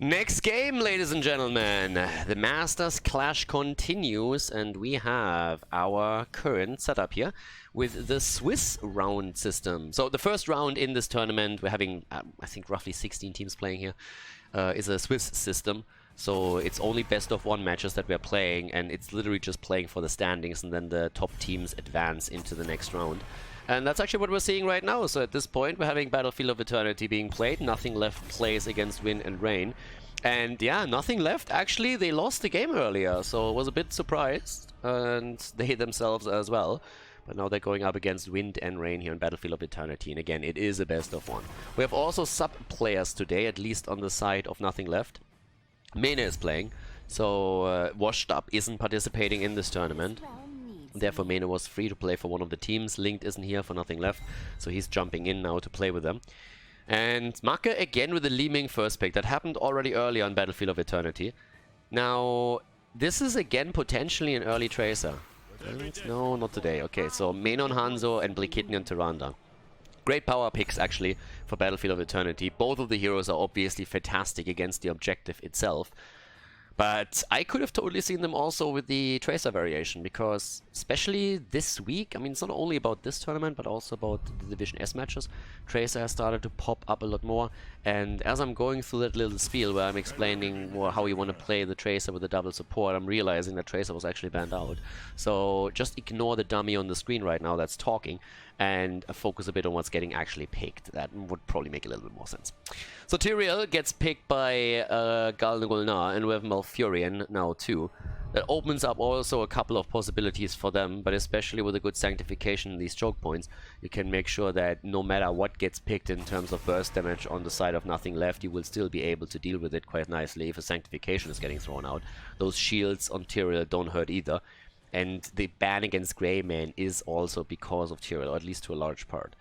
Next game, ladies and gentlemen, the Masters Clash continues, and we have our current setup here with the Swiss round system. So the first round in this tournament, we're having, I think, roughly 16 teams playing here, is a Swiss system. So it's only best of one matches that we're playing, and it's literally just playing for the standings, and then the top teams advance into the next round. And that's actually what we're seeing right now. So at this point, we're having Battlefield of Eternity being played. Nothing Left plays against Wind and Rain. And yeah, Nothing Left, actually, they lost the game earlier. So I was a bit surprised. And they themselves as well. But now they're going up against Wind and Rain here in Battlefield of Eternity. And again, it is a best of one. We have also sub-players today, at least on the side of Nothing Left. Mene is playing. So Washed Up isn't participating in this tournament. Therefore, Mene was free to play for one of the teams. Linked isn't here for Nothing Left, so he's jumping in now to play with them. And Macke again with the Li Ming first pick. That happened already earlier on Battlefield of Eternity. Now, this is again potentially an early Tracer. No, not today. Okay, so Mene on Hanzo and Blakitni on Tyrande. Great power picks, actually, for Battlefield of Eternity. Both of the heroes are obviously fantastic against the objective itself. But I could have totally seen them also with the Tracer variation, because especially this week, I mean, it's not only about this tournament, but also about the Division S matches. Tracer has started to pop up a lot more, and as I'm going through that little spiel where I'm explaining more how you want to play the Tracer with the double support, I'm realizing that Tracer was actually banned out. So just ignore the dummy on the screen right now that's talking, and focus a bit on what's getting actually picked. That would probably make a little bit more sense. So Tyrael gets picked by Khaldor, and we have Malfurion now too. That opens up also a couple of possibilities for them, but especially with a good sanctification in these choke points, you can make sure that no matter what gets picked in terms of burst damage on the side of Nothing Left, you will still be able to deal with it quite nicely if a sanctification is getting thrown out. Those shields on Tyrael don't hurt either. And the ban against Greymane is also because of Tyrael, or at least to a large part.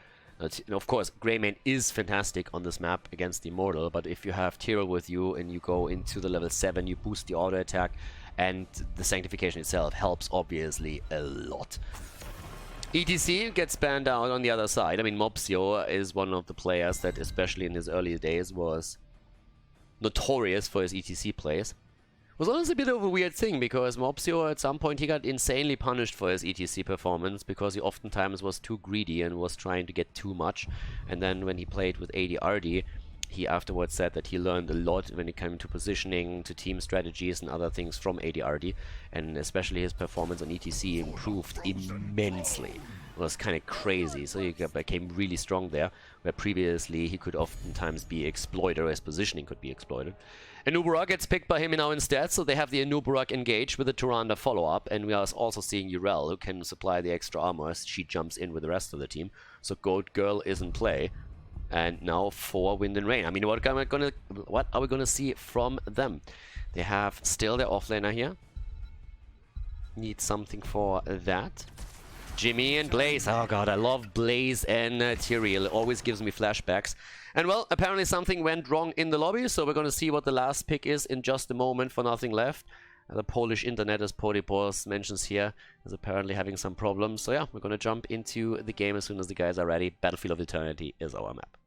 Of course, Greymane is fantastic on this map against Immortal, but if you have Tyrael with you and you go into the level 7, you boost the auto attack, and the sanctification itself helps obviously a lot. ETC gets banned out on the other side. I mean, Mopsio is one of the players that, especially in his early days, was notorious for his ETC plays. It was always a bit of a weird thing, because Mopsio at some point he got insanely punished for his ETC performance, because he oftentimes was too greedy and was trying to get too much. And then when he played with ADRD, he afterwards said that he learned a lot when it came to positioning, to team strategies and other things from ADRD, and especially his performance on ETC improved immensely. It was kind of crazy, so he became really strong there, where previously he could oftentimes be exploited, or his positioning could be exploited. Anubarak gets picked by him now instead, so they have the Anubarak engage with the Tyrande follow-up, and we are also seeing Urel, who can supply the extra armor as she jumps in with the rest of the team. So Goat Girl is in play. And now for Wind and Rain. I mean, what are we gonna see from them? They have still their offlaner here. Need something for that. Jimmy and Blaze. Oh god, I love Blaze and Tyrael. It always gives me flashbacks. And well, apparently something went wrong in the lobby, so we're gonna see what the last pick is in just a moment for Nothing Left. The Polish internet, as Podipos mentions here, is apparently having some problems. So yeah, we're gonna jump into the game as soon as the guys are ready. Battlefield of Eternity is our map.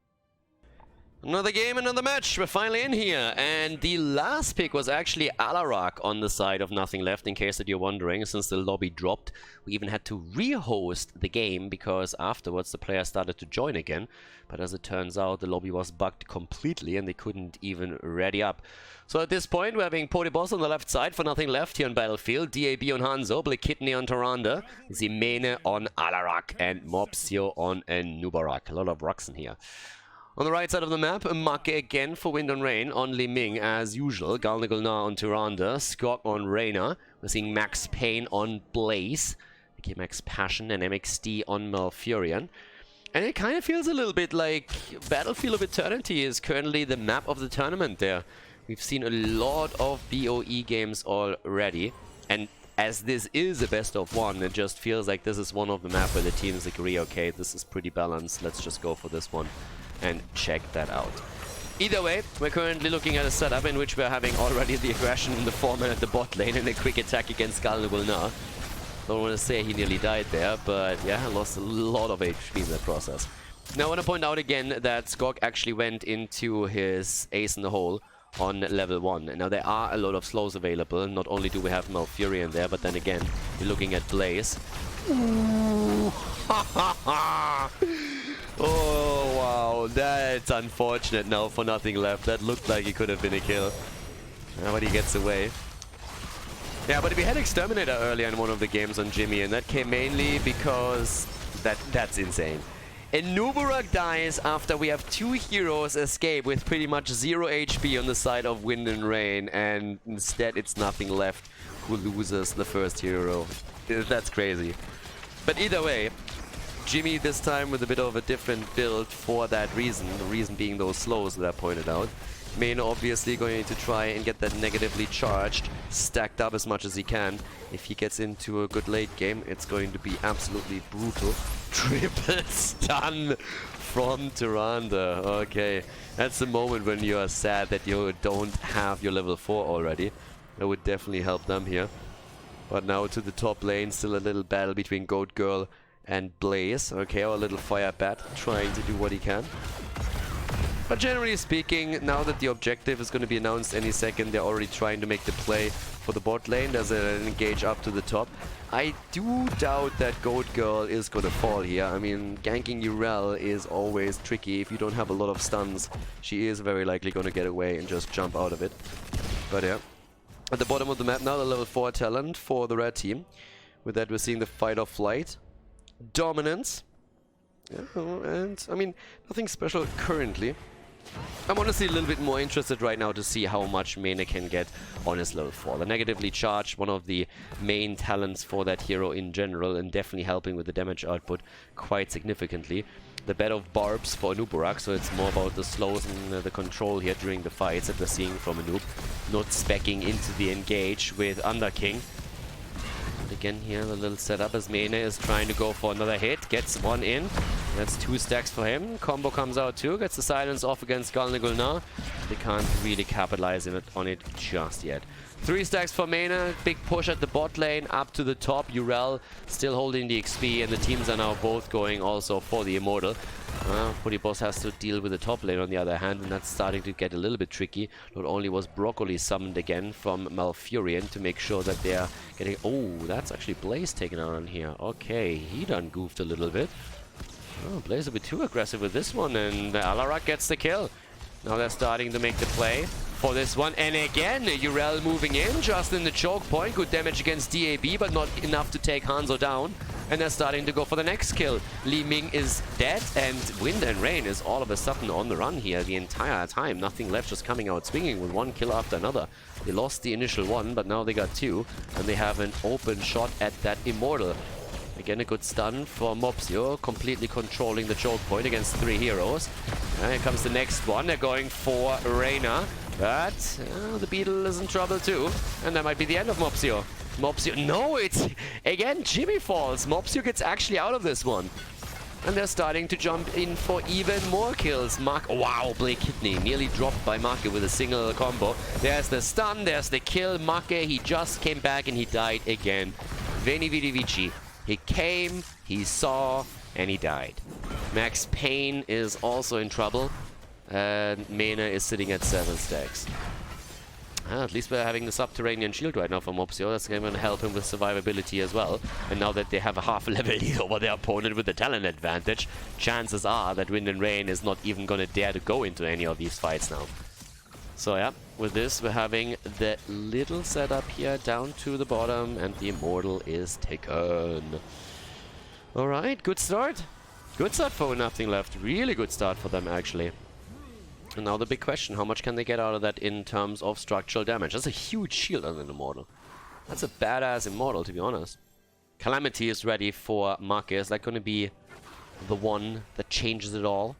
Another game, another match. We're finally in here, and the last pick was actually Alarak on the side of Nothing Left, in case that you're wondering, since the lobby dropped. We even had to re-host the game, because afterwards the players started to join again, but as it turns out, the lobby was bugged completely, and they couldn't even ready up. So at this point, we're having Podibos on the left side for Nothing Left here on Battlefield, DAB on Hanzo, Blakitni on Tyrande, Mene on Alarak, and Mopsio on Anubarak. A lot of rocks in here. On the right side of the map, Macke again for Wind and Rain on Li Ming as usual. Khaldor on Tyrande, Skog on Reyna. We're seeing Max Payne on Blaze. Okay, Max Passion and MXD on Malfurion. And it kind of feels a little bit like Battlefield of Eternity is currently the map of the tournament there. We've seen a lot of BOE games already. And as this is a best of one, it just feels like this is one of the maps where the teams agree, okay, this is pretty balanced, let's just go for this one. And check that out. Either way, we're currently looking at a setup in which we're having already the aggression in the foreman at the bot lane and a quick attack against Khaldor. Don't want to say he nearly died there, but yeah, lost a lot of HP in that process. Now I want to point out again that Skog actually went into his ace in the hole on level 1. Now there are a lot of slows available. Not only do we have Malfurion there, but then again, you're looking at Blaze. Ooh. Oh wow, that's unfortunate now for nothing left. That looked like it could have been a kill. But he gets away. Yeah, but we had Exterminator earlier in one of the games on Jimmy, and that came mainly because that's insane. And Nuburak dies after we have 2 heroes escape with pretty much 0 HP on the side of Wind and Rain, and instead it's nothing left who loses the first hero. That's crazy. But either way, Jimmy this time with a bit of a different build for that reason. The reason being those slows that I pointed out. Main obviously going to try and get that negatively charged, stacked up as much as he can. If he gets into a good late game, it's going to be absolutely brutal. Triple stun from Tyrande. Okay, that's the moment when you are sad that you don't have your level 4 already. That would definitely help them here. But now to the top lane, still a little battle between Goat Girl and Blaze. Okay, our little fire bat trying to do what he can. But generally speaking, now that the objective is going to be announced any second, they're already trying to make the play for the bot lane. There's an engage up to the top. I do doubt that Goat Girl is going to fall here. I mean, ganking Urel is always tricky. If you don't have a lot of stuns, she is very likely going to get away and just jump out of it. But yeah, at the bottom of the map now, the level 4 talent for the red team. With that, we're seeing the fight or flight. Dominance. Yeah, and I mean, nothing special currently. I'm honestly a little bit more interested right now to see how much Mene can get on his level 4. The negatively charged, one of the main talents for that hero in general, and definitely helping with the damage output quite significantly. The bed of barbs for Anuburak, so it's more about the slows and the control here during the fights that we're seeing from Anub. Not speccing into the engage with Underking. And again here, the little setup as Mene is trying to go for another hit. Gets one in. That's 2 stacks for him. Combo comes out too. Gets the silence off against Galnagulna. They can't really capitalize on it just yet. 3 stacks for Mene. Big push at the bot lane. Up to the top. Urel still holding the XP. And the teams are now both going also for the Immortal. Boss has to deal with the top lane on the other hand, and that's starting to get a little bit tricky. Not only was Broccoli summoned again from Malfurion to make sure that they're getting... Oh, that's actually Blaze taken out on here. Okay, he done goofed a little bit. Oh, Blaze a bit too aggressive with this one, and Alarak gets the kill. Now they're starting to make the play for this one. And again, Urel moving in just in the choke point. Good damage against DAB, but not enough to take Hanzo down. And they're starting to go for the next kill. Li Ming is dead, and Wind and Rain is all of a sudden on the run here the entire time. Nothing left, just coming out swinging with 1 kill after another. They lost the initial 1, but now they got 2. And they have an open shot at that Immortal. Again, a good stun for Mopsio, completely controlling the choke point against 3 heroes. And here comes the next one. They're going for Reyna. But the Beetle is in trouble too. And that might be the end of Mopsio. Mopsio, no, it's again Jimmy falls. Mopsio gets actually out of this one. And they're starting to jump in for even more kills. Mark, wow, Blake Kidney nearly dropped by Marke with a single combo. There's the stun, there's the kill. Marke, he just came back and he died again. Veni Vidi Vici. He came, he saw, and he died. Max Payne is also in trouble. And Mene is sitting at 7 stacks. At least we're having the subterranean shield right now for Mopsio. That's going to help him with survivability as well. And now that they have a half level lead over their opponent with the talent advantage, chances are that Wind and Rain is not even going to dare to go into any of these fights now. So yeah, with this we're having the little setup here down to the bottom, and the Immortal is taken. Alright, good start. Good start for Nothing Left. Really good start for them actually. And now the big question, how much can they get out of that in terms of structural damage? That's a huge shield on an Immortal. That's a badass Immortal, to be honest. Calamity is ready for Marke. Is that going to be the one that changes it all?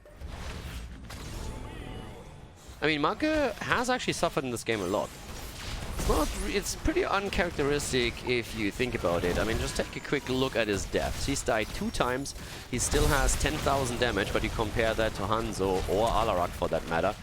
I mean, Marke has actually suffered in this game a lot. It's pretty uncharacteristic if you think about it. I mean, just take a quick look at his deaths. He's died 2 times. He still has 10,000 damage, but you compare that to Hanzo or Alarak for that matter,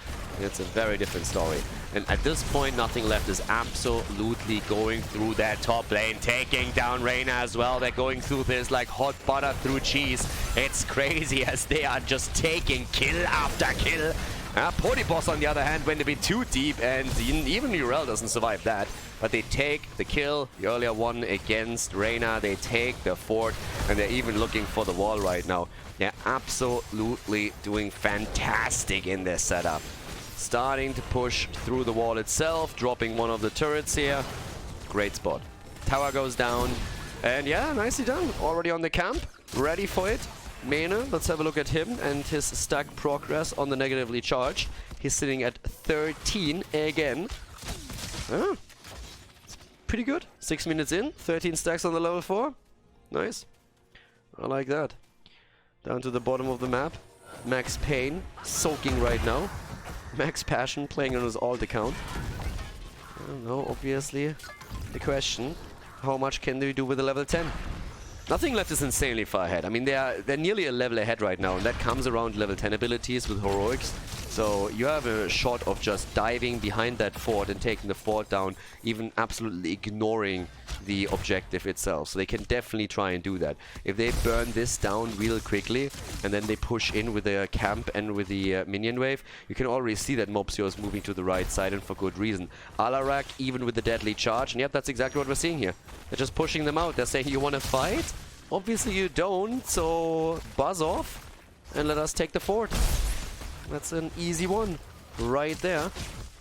it's a very different story. And at this point, Nothing Left is absolutely going through that top lane, taking down Reyna as well. They're going through this like hot butter through cheese. It's crazy as they are just taking kill after kill. Boss on the other hand went a bit too deep, and even Urel doesn't survive that. But they take the kill, the earlier one against Reyna. They take the fort, and they're even looking for the wall right now. They're absolutely doing fantastic in this setup. Starting to push through the wall itself, dropping one of the turrets here. Great spot. Tower goes down, and yeah, nicely done. Already on the camp, ready for it. Mene, let's have a look at him and his stack progress on the negatively charged. He's sitting at 13 again. Ah, it's pretty good. 6 minutes in, 13 stacks on the level 4. Nice. I like that. Down to the bottom of the map. Max Payne soaking right now. Max Passion playing on his alt account. I don't know, obviously. The question, how much can they do with a level 10? Nothing left is insanely far ahead. I mean, they're nearly a level ahead right now, and that comes around level 10 abilities with heroics. So you have a shot of just diving behind that fort and taking the fort down, even absolutely ignoring the objective itself. So they can definitely try and do that. If they burn this down real quickly, and then they push in with their camp and with the minion wave, you can already see that Mopsio is moving to the right side, and for good reason. Alarak, even with the deadly charge, and yep, that's exactly what we're seeing here. They're just pushing them out. They're saying, you want to fight? Obviously you don't, so buzz off and let us take the fort. That's an easy one right there.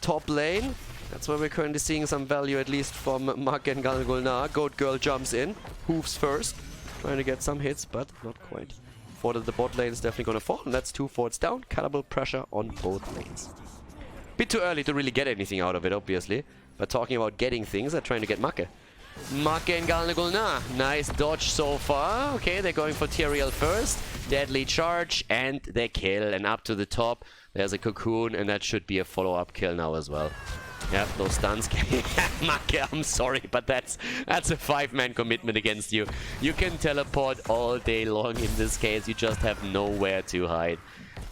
Top lane, that's where we're currently seeing some value, at least from Mak and Galgulnar. Goat Girl jumps in, hooves first, trying to get some hits, but not quite. Fort at the bot lane is definitely going to fall, and that's 2 forts down. Cannibal pressure on both lanes. Bit too early to really get anything out of it, obviously, but talking about getting things, they're trying to get Make. Make and Galgulnar. Nice dodge so far. Okay, they're going for Tyrael first. Deadly charge and the kill. And up to the top, there's a cocoon, and that should be a follow-up kill now as well. Yep, those stuns. Make, I'm sorry, but that's a 5-man commitment against you. You can teleport all day long in this case. You just have nowhere to hide.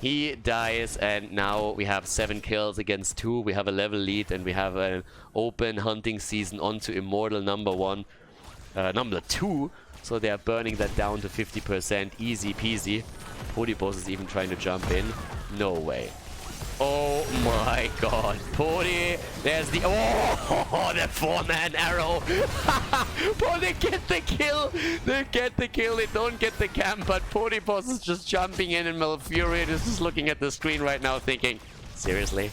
He dies, and now we have 7 kills against 2. We have a level lead, and we have an open hunting season onto Immortal number 2. So they are burning that down to 50%. Easy peasy. Podibos is even trying to jump in. No way. Oh my god. Podi, there's the... Oh, the 4-man arrow. But they get the kill. They get the kill. They don't get the camp, but Podibos is just jumping in, and Malfurion is just looking at the screen right now thinking, seriously?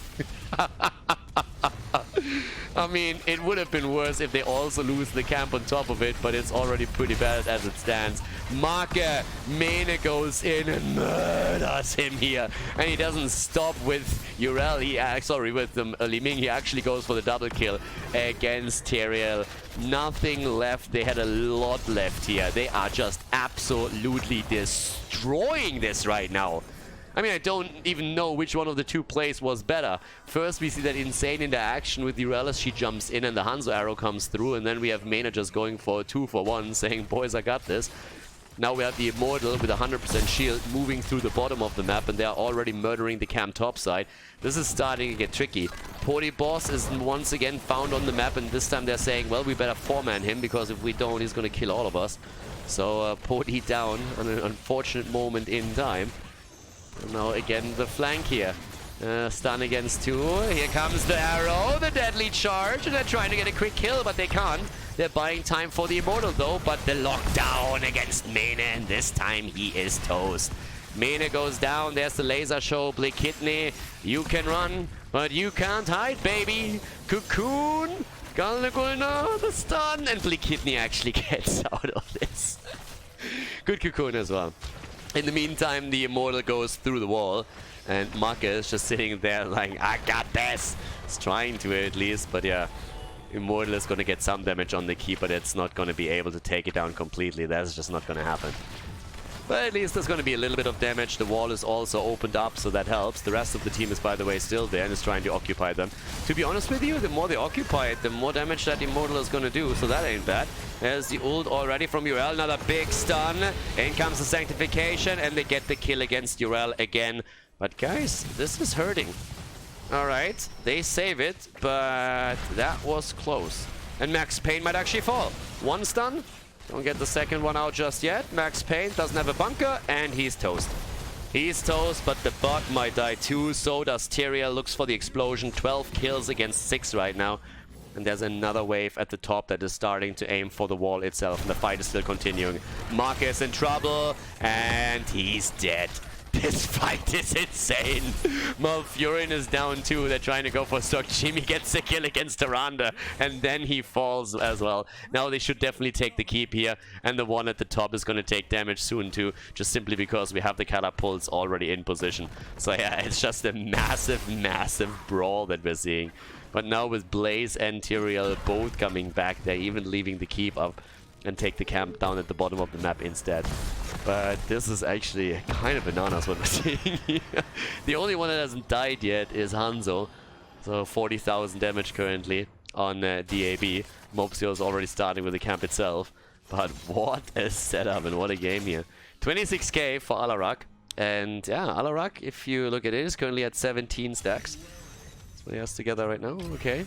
I mean, it would have been worse if they also lose the camp on top of it, but it's already pretty bad as it stands. Make, Mene goes in and murders him here. And he doesn't stop with Urel. With Li Ming. He actually goes for the double kill against Tyrael. Nothing left. They had a lot left here. They are just absolutely destroying this right now. I mean, I don't even know which one of the 2 plays was better. First, we see that insane interaction with Urel as she jumps in and the Hanzo arrow comes through, and then we have Mene just going for a 2-for-1, saying, boys, I got this. Now we have the Immortal with 100% shield moving through the bottom of the map, and they are already murdering the camp topside. This is starting to get tricky. Podibos is once again found on the map, and this time they're saying, well, we better 4-man him, because if we don't, he's going to kill all of us. So Podi down on an unfortunate moment in time. And now again the flank here. Stun against 2. Here comes the arrow, the deadly charge, and they're trying to get a quick kill, but they can't. They're buying time for the Immortal though, but the lockdown against Mene, and this time he is toast. Mene goes down, there's the laser show, Blikitni. You can run, but you can't hide, baby. Cocoon, Galgulnar, the stun, and Blikitni actually gets out of this. Good cocoon as well. In the meantime, the Immortal goes through the wall, and Make is just sitting there like, I got this! He's trying to at least, but yeah. Immortal is going to get some damage on the key, but it's not going to be able to take it down completely. That's just not going to happen. But at least there's going to be a little bit of damage. The wall is also opened up, so that helps. The rest of the team is, by the way, still there and is trying to occupy them. To be honest with you, the more they occupy it, the more damage that Immortal is going to do, so that ain't bad. There's the ult already from Urel, another big stun. In comes the Sanctification, and they get the kill against Urel again. But guys, this is hurting. Alright, they save it, but that was close. And Max Payne might actually fall. 1 stun. Don't get the second one out just yet. Max Payne doesn't have a bunker, and he's toast. He's toast, but the bot might die too. So does Tyrael. Looks for the explosion. 12 kills against 6 right now. And there's another wave at the top that is starting to aim for the wall itself. And the fight is still continuing. Marcus in trouble. And he's dead. This fight is insane. Malfurion is down too. They're trying to go for stock. Jimmy gets a kill against Tyrande, and then he falls as well. Now they should definitely take the keep here, and the one at the top is going to take damage soon too, just simply because we have the catapults already in position. So yeah, it's just a massive, massive brawl that we're seeing. But now with Blaze and Tyrael both coming back, they're even leaving the keep up and take the camp down at the bottom of the map instead. But this is actually kind of bananas what we're seeing here. The only one that hasn't died yet is Hanzo. So 40,000 damage currently on DAB. Mopsio is already starting with the camp itself. But what a setup and what a game here. 26k for Alarak. And yeah, Alarak, if you look at it, is currently at 17 stacks. That's what he has together right now. Okay.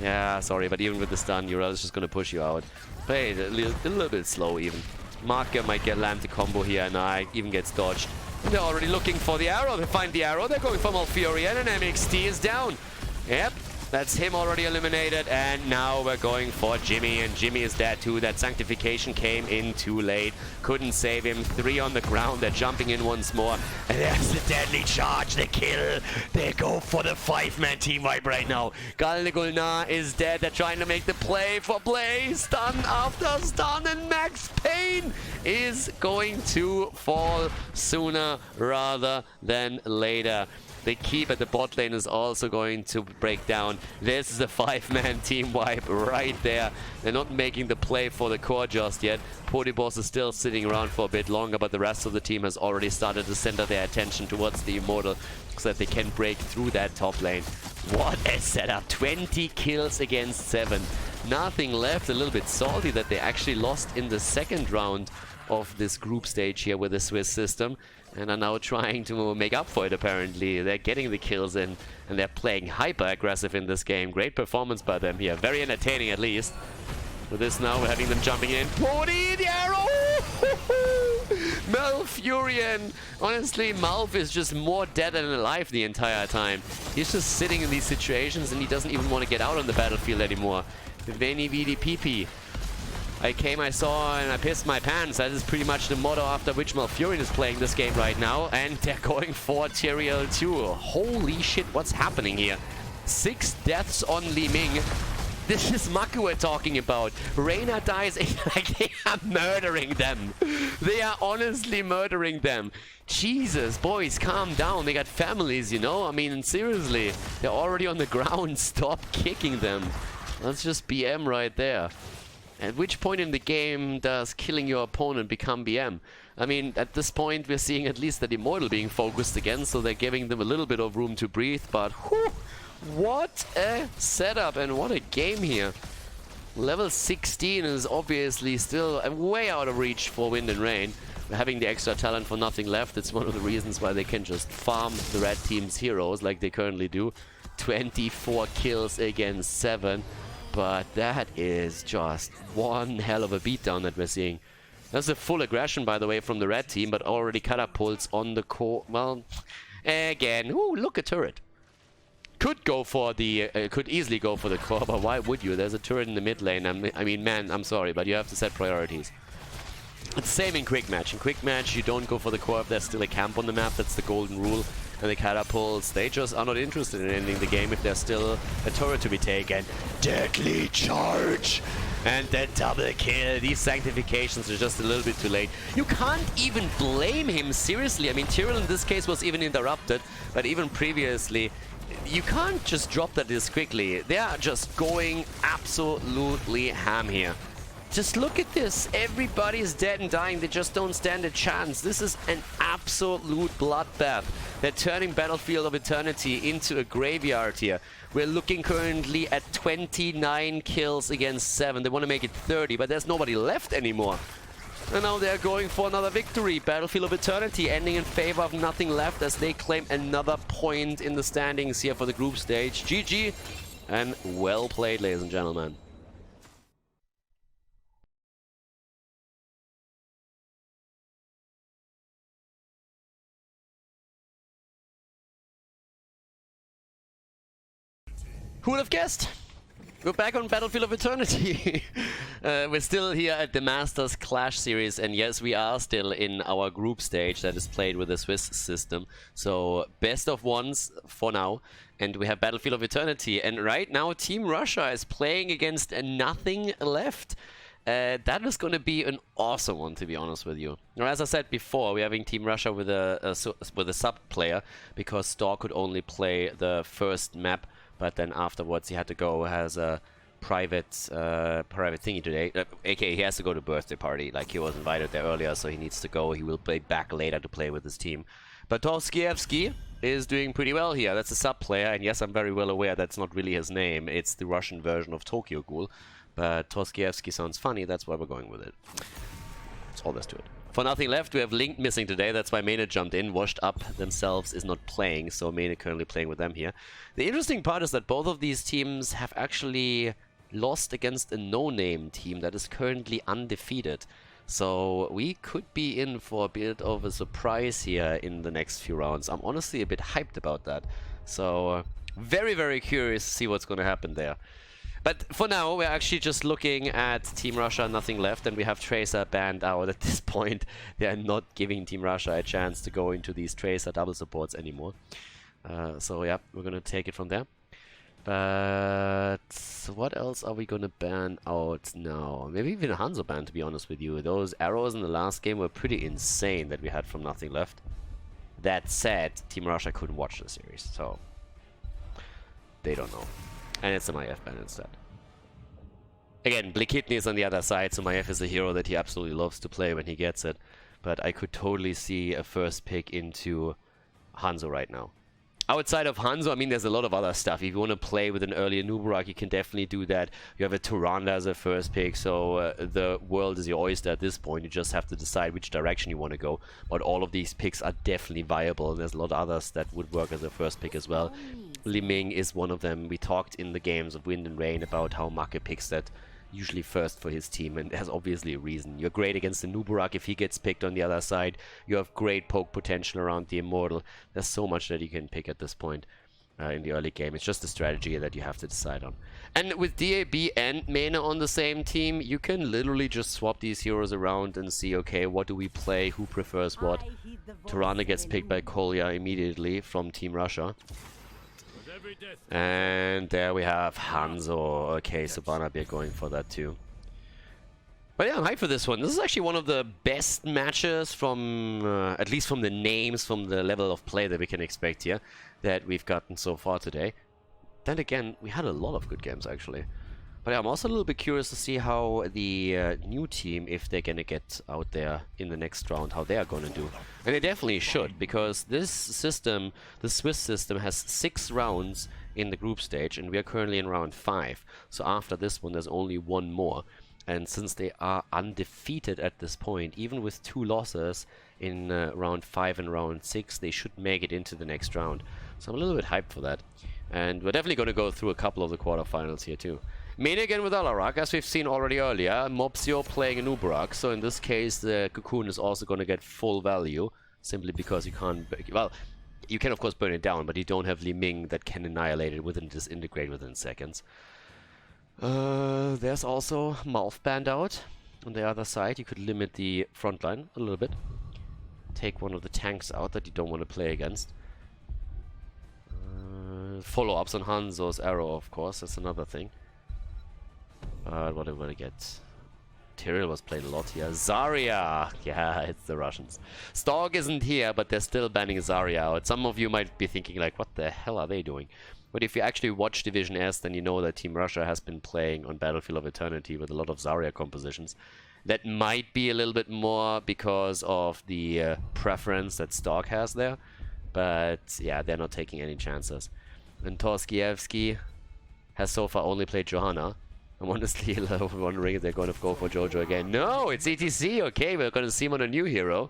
Yeah, sorry, but even with the stun, Uriel is just going to push you out. Played a little bit slow even. Marker might land the combo here, and I even gets dodged. And they're already looking for the arrow. They find the arrow. They're going for Malfurion, and MXT is down. Yep, that's him already eliminated. And now we're going for Jimmy, and Jimmy is dead too. That Sanctification came in too late. Couldn't save him. 3 on the ground. They're jumping in once more. And there's the deadly charge, the kill. They go for the 5-man team wipe right now. Galgulna is dead. They're trying to make the play for Blaze. Stun after stun, and Max Payne is going to fall sooner rather than later. The keep at the bot lane is also going to break down. This is a 5-man team wipe right there. They're not making the play for the core just yet. Podibos is still sitting around for a bit longer, but the rest of the team has already started to center their attention towards the Immortal so that they can break through that top lane. What a setup. 20 kills against 7. Nothing left. A little bit salty that they actually lost in the second round of this group stage here with the Swiss system, and are now trying to make up for it apparently. They're getting the kills in, and they're playing hyper aggressive in this game. Great performance by them here. Very entertaining at least. With this now, we're having them jumping in. 40, the arrow! Malfurion! Honestly, Malf is just more dead than alive the entire time. He's just sitting in these situations and he doesn't even want to get out on the battlefield anymore. Veni Vidi Pipi. I came, I saw, and I pissed my pants. That is pretty much the motto after which Malfurion is playing this game right now. And they're going for Tyrael too. Holy shit, what's happening here? 6 deaths on Li Ming. This is Maku we're talking about. Reyna dies, like they are murdering them. They are honestly murdering them. Jesus, boys, calm down. They got families, you know? I mean, seriously. They're already on the ground. Stop kicking them. That's just BM right there. At which point in the game does killing your opponent become BM? I mean, at this point we're seeing at least that Immortal being focused again, so they're giving them a little bit of room to breathe, but whew, what a setup and what a game here. Level 16 is obviously still way out of reach for Wind and Rain. Having the extra talent for nothing left, it's one of the reasons why they can just farm the red team's heroes like they currently do. 24 kills against 7. But that is just one hell of a beatdown that we're seeing. That's a full aggression, by the way, from the red team, but already catapults on the core. Well, again, ooh, look, a turret. Could easily go for the core, but why would you? There's a turret in the mid lane. I mean, man, I'm sorry, but you have to set priorities. It's the same in quick match. In quick match, you don't go for the core if there's still a camp on the map. That's the golden rule. And the catapults, they just are not interested in ending the game if there's still a turret to be taken. Deadly charge! And the double kill. These sanctifications are just a little bit too late. You can't even blame him, seriously. I mean, Tyrael in this case was even interrupted, but even previously, you can't just drop that this quickly. They are just going absolutely ham here. Just look at this. Everybody is dead and dying. They just don't stand a chance. This is an absolute bloodbath. They're turning Battlefield of Eternity into a graveyard here. We're looking currently at 29 kills against 7. They want to make it 30, but there's nobody left anymore. And now they're going for another victory. Battlefield of Eternity ending in favor of nothing left as they claim another point in the standings here for the group stage. GG and well played, ladies and gentlemen. Who would have guessed? We're back on Battlefield of Eternity. We're still here at the Masters Clash series, and yes, we are still in our group stage that is played with the Swiss system. So, best of ones for now, and we have Battlefield of Eternity. And right now, Team Russia is playing against nothing left. That is going to be an awesome one, to be honest with you. Now, as I said before, we're having Team Russia with a sub player, because Stork could only play the first map. But then afterwards he had to go as a private thingy today. AKA he has to go to birthday party. Like, he was invited there earlier, so he needs to go. He will be back later to play with his team. But Torskievsky is doing pretty well here. That's a sub player, and yes, I'm very well aware that's not really his name. It's the Russian version of Tokyo Ghoul. But Torskievsky sounds funny, that's why we're going with it. That's all there's to it. For nothing left, we have Link missing today. That's why Mene jumped in. Washed Up themselves is not playing, so Mene currently playing with them here. The interesting part is that both of these teams have actually lost against a no-name team that is currently undefeated. So we could be in for a bit of a surprise here in the next few rounds. I'm honestly a bit hyped about that. So very, very curious to see what's going to happen there. But for now, we're actually just looking at Team Russia, nothing left, and we have Tracer banned out at this point. They are not giving Team Russia a chance to go into these Tracer double supports anymore. So yeah, we're gonna take it from there. But what else are we gonna ban out now? Maybe even a Hanzo ban, to be honest with you. Those arrows in the last game were pretty insane that we had from nothing left. That said, Team Russia couldn't watch the series, so they don't know. And it's a Maiev ban instead. Again, Blikitny is on the other side, so Maiev is a hero that he absolutely loves to play when he gets it. But I could totally see a first pick into Hanzo right now. Outside of Hanzo, I mean, there's a lot of other stuff. If you want to play with an earlier Nubarak, you can definitely do that. You have a Tyrande as a first pick, so the world is your oyster at this point. You just have to decide which direction you want to go. But all of these picks are definitely viable, and there's a lot of others that would work as a first pick as well. Li Ming is one of them. We talked in the games of Wind and Rain about how Make picks that usually first for his team, and there's obviously a reason. You're great against the Nubarak if he gets picked on the other side. You have great poke potential around the Immortal. There's so much that you can pick at this point in the early game. It's just a strategy that you have to decide on. And with DAB and Mene on the same team, you can literally just swap these heroes around and see, okay, what do we play, who prefers what. Tyrande gets picked by Kolya immediately from Team Russia. And there we have Hanzo. Okay, so Barnaby going for that too. But yeah, I'm hyped for this one. This is actually one of the best matches from, at least from the names, from the level of play that we can expect here, that we've gotten so far today. Then again, we had a lot of good games actually. But yeah, I'm also a little bit curious to see how the new team, if they're gonna get out there in the next round, how they are gonna do. And they definitely should, because this system, the Swiss system, has 6 rounds in the group stage, and we are currently in round 5. So after this one, there's only one more. And since they are undefeated at this point, even with 2 losses in round 5 and round 6, they should make it into the next round. So I'm a little bit hyped for that. And we're definitely going to go through a couple of the quarterfinals here too. Mene again with Alarak, as we've seen already earlier. Mopsio playing a Nubarak, so in this case the Cocoon is also going to get full value, simply because you can't... Well, you can of course burn it down, but you don't have Li Ming that can annihilate it within disintegrate within seconds. There's also Mouth banned out. On the other side, you could limit the front line a little bit. Take one of the tanks out that you don't want to play against. Follow-ups on Hanzo's arrow, of course, that's another thing. What do we get? Tyrael was played a lot here. Zarya! Yeah, it's the Russians. Stork isn't here, but they're still banning Zarya out. Some of you might be thinking, like, what the hell are they doing? But if you actually watch Division S, then you know that Team Russia has been playing on Battlefield of Eternity with a lot of Zarya compositions. That might be a little bit more because of the preference that Stork has there. But yeah, they're not taking any chances. And Torskievsky has so far only played Johanna. I'm honestly wondering if they're going to go for Jojo again. No, it's ETC. Okay, we're going to see him on a new hero.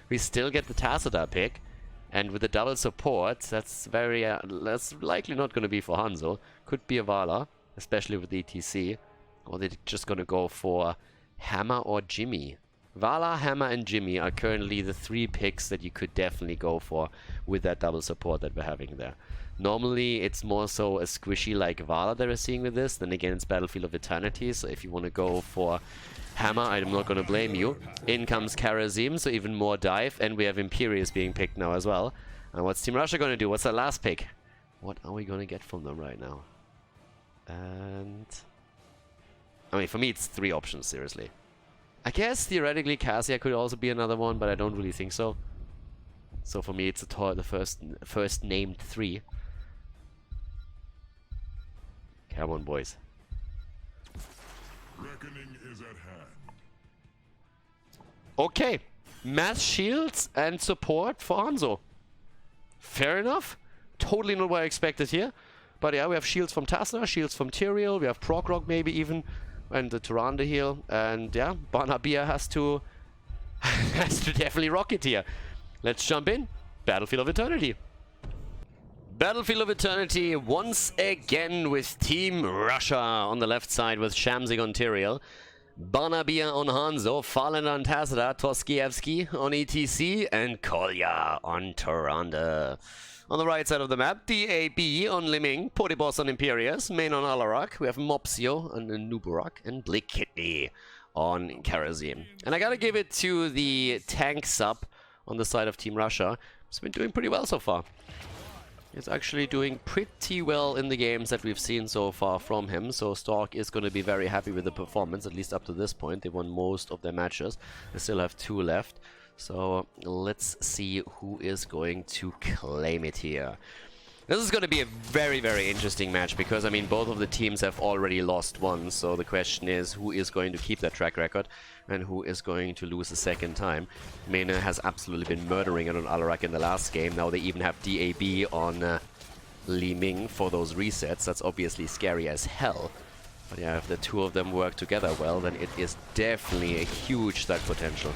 We still get the Tacita pick. And with the double support, that's very... that's likely not going to be for Hanzo. Could be a Vala, especially with ETC. Or they're just going to go for Hammer or Jimmy. Vala, Hammer, and Jimmy are currently the 3 picks that you could definitely go for with that double support that we're having there. Normally, it's more so a squishy like Vala that we're seeing with this. Then again, it's Battlefield of Eternity, so if you want to go for Hammer, I'm not going to blame you. In comes Karazim, so even more dive, and we have Imperius being picked now as well. And what's Team Russia going to do? What's their last pick? What are we going to get from them right now? And I mean, for me, it's 3 options, seriously. I guess theoretically Cassia could also be another one, but I don't really think so. So for me, it's the first named 3. Come on, boys. Reckoning is at hand. Okay, mass shields and support for Hanzo. Fair enough. Totally not what I expected here. But yeah, we have shields from Tasna, shields from Tyrael, we have Prog maybe even, and the Tyrande heal. And yeah, Barnabia has to definitely rock it here. Let's jump in. Battlefield of Eternity. Battlefield of Eternity once again with Team Russia on the left side with Shamsig on Tyrael, Barnabia on Hanzo, Fallen on Tazda, Toskievsky on ETC, and Kolya on Tyrande. On the right side of the map, DAB on Liming, Podibos on Imperius, Main on Alarak, we have Mopsio on Nubarak, and Blikitni on Karazim. And I gotta give it to the tank sub on the side of Team Russia. It's been doing pretty well so far. It's actually doing pretty well in the games that we've seen so far from him, so Stork is going to be very happy with the performance, at least up to this point. They won most of their matches. They still have 2 left. So let's see who is going to claim it here. This is going to be a very, very interesting match because, I mean, both of the teams have already lost once. So the question is, who is going to keep that track record and who is going to lose a second time? Mena has absolutely been murdering it on Alarak in the last game. Now they even have DAB on Li Ming for those resets. That's obviously scary as hell. But yeah, if the 2 of them work together well, then it is definitely a huge stack potential.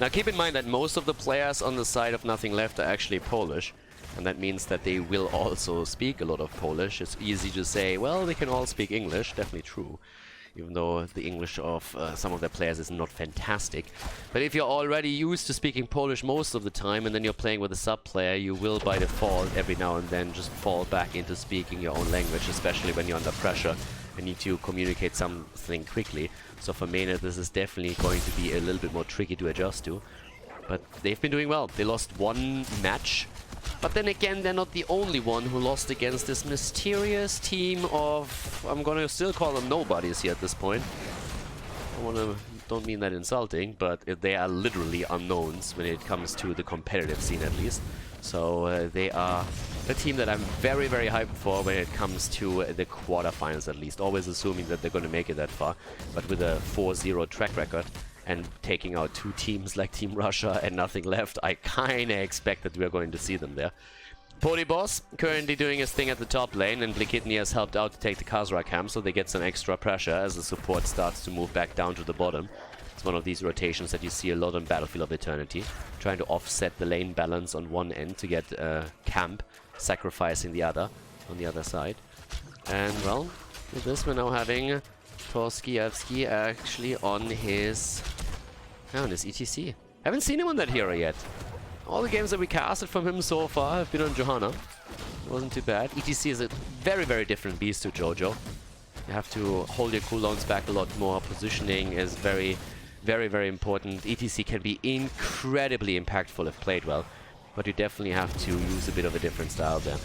Now keep in mind that most of the players on the side of Nothing Left are actually Polish. And that means that they will also speak a lot of Polish. It's easy to say, well, they can all speak English. Definitely true. Even though the English of some of their players is not fantastic. But if you're already used to speaking Polish most of the time and then you're playing with a sub-player, you will by default every now and then just fall back into speaking your own language, especially when you're under pressure and need to communicate something quickly. So for Mena, this is definitely going to be a little bit more tricky to adjust to. But they've been doing well. They lost 1 match. But then again, they're not the only one who lost against this mysterious team of... I'm gonna still call them nobodies here at this point. Don't mean that insulting, but they are literally unknowns when it comes to the competitive scene at least. So they are a team that I'm very, very hyped for when it comes to the quarterfinals at least. Always assuming that they're going to make it that far. But with a 4-0 track record and taking out 2 teams like Team Russia and Nothing Left, I kinda expect that we're going to see them there. Podibos currently doing his thing at the top lane, and Blikitni has helped out to take the Khazra camp, so they get some extra pressure as the support starts to move back down to the bottom. It's one of these rotations that you see a lot on Battlefield of Eternity, trying to offset the lane balance on one end to get camp, sacrificing the other on the other side. And well, with this we're now having Toskievsky actually on his ETC. Haven't seen him on that hero yet. All the games that we casted from him so far have been on Johanna. It wasn't too bad. ETC is a very, very different beast to Jojo. You have to hold your cooldowns back a lot more. Positioning is very, very, very important. ETC can be incredibly impactful if played well, but you definitely have to use a bit of a different style there.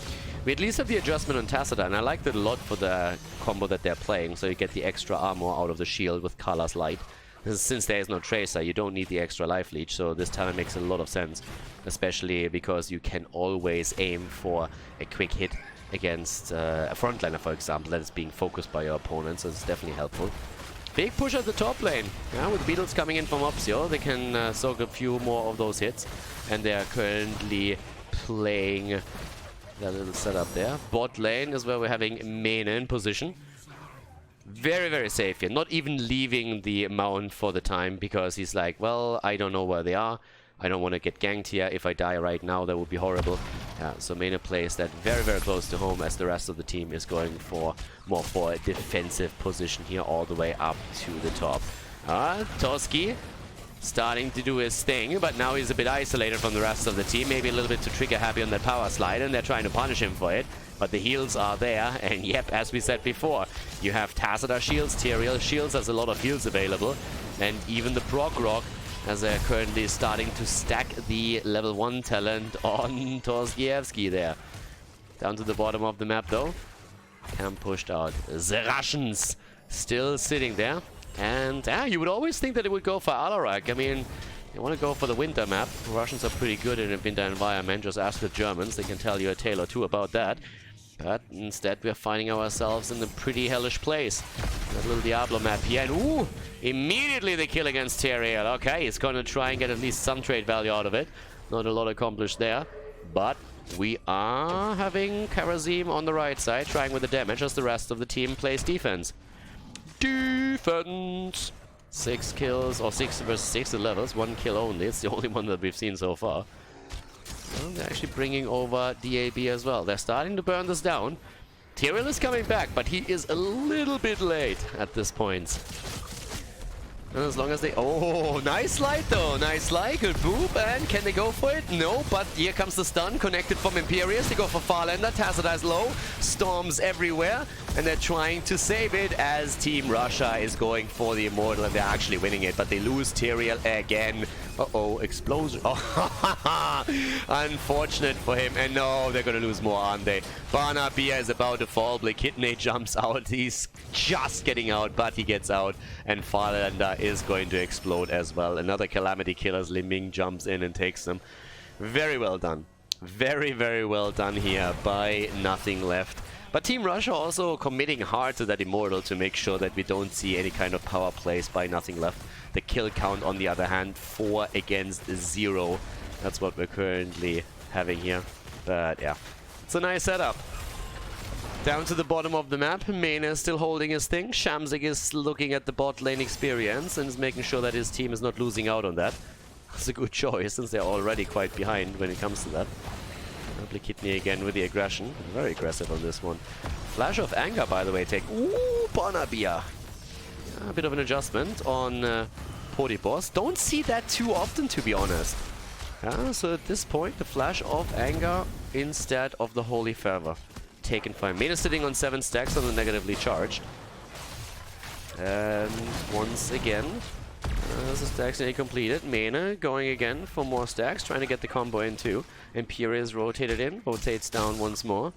We at least have the adjustment on Tacita, and I liked it a lot for the combo that they're playing, so you get the extra armor out of the shield with Kala's Light. Since there is no Tracer, you don't need the extra life leech, so this time it makes a lot of sense. Especially because you can always aim for a quick hit against a frontliner, for example, that is being focused by your opponent, so it's definitely helpful. Big push at the top lane. Yeah, with Beatles coming in from Opsio, they can soak a few more of those hits. And they are currently playing that little setup there. Bot lane is where we're having Mena in position. Very, very safe here. Not even leaving the mount for the time because he's like, well, I don't know where they are. I don't want to get ganked here. If I die right now, that would be horrible. So Mena plays that very, very close to home as the rest of the team is going for more for a defensive position here all the way up to the top. Toski starting to do his thing, but now he's a bit isolated from the rest of the team. Maybe a little bit too trigger happy on that power slide, and they're trying to punish him for it. But the heals are there, and yep, as we said before, you have Tacita shields, Tyrael shields, has a lot of heals available, and even the Prog Rock, as they're currently starting to stack the level 1 talent on Torskiewski there. Down to the bottom of the map though. Camp pushed out. The Russians still sitting there. And you would always think that it would go for Alarak. I mean, you want to go for the winter map. The Russians are pretty good in a winter environment. Just ask the Germans. They can tell you a tale or two about that. But instead, we're finding ourselves in a pretty hellish place. That little Diablo map here. And ooh! Immediately the kill against Tyrael. Okay, he's going to try and get at least some trade value out of it. Not a lot accomplished there. But we are having Karazim on the right side, trying with the damage as the rest of the team plays defense. Defense! 6 kills, or 6 versus 6 levels, 1 kill only. It's the only one that we've seen so far. Well, they're actually bringing over DAB as well. They're starting to burn this down. Tyrael is coming back, but he is a little bit late at this point. And as long as they... Oh, nice slide though. Nice slide. Good boop. And can they go for it? No, but here comes the stun. Connected from Imperius. They go for Farlander. Tacita is low. Storms everywhere. And they're trying to save it as Team Russia is going for the Immortal. And they're actually winning it. But they lose Tyrael again. Uh-oh. Explosion. Oh, unfortunate for him. And no, they're going to lose more, aren't they? Barnabia is about to fall. Blakitne jumps out. He's just getting out, but he gets out. And Farlander is going to explode as well. Another Calamity kill as Li Ming jumps in and takes them. Very well done. Very, very well done here by Nothing Left. But Team Russia also committing hard to that Immortal to make sure that we don't see any kind of power plays by Nothing Left. The kill count, on the other hand, 4 against 0. That's what we're currently having here. But yeah, it's a nice setup. Down to the bottom of the map, Mena is still holding his thing. Shamzik is looking at the bot lane experience and is making sure that his team is not losing out on that. That's a good choice, since they're already quite behind when it comes to that. Blakitne again with the aggression. Very aggressive on this one. Flash of Anger, by the way, take... Ooh, Bonabia. A bit of an adjustment on Podibos. Don't see that too often, to be honest. So at this point, the Flash of Anger instead of the Holy Fervor. Taken fine. Mena sitting on 7 stacks on the negatively charged. And once again, the stacks nearly completed. Mena going again for more stacks, trying to get the combo in too. Imperius is rotated in, rotates down once more.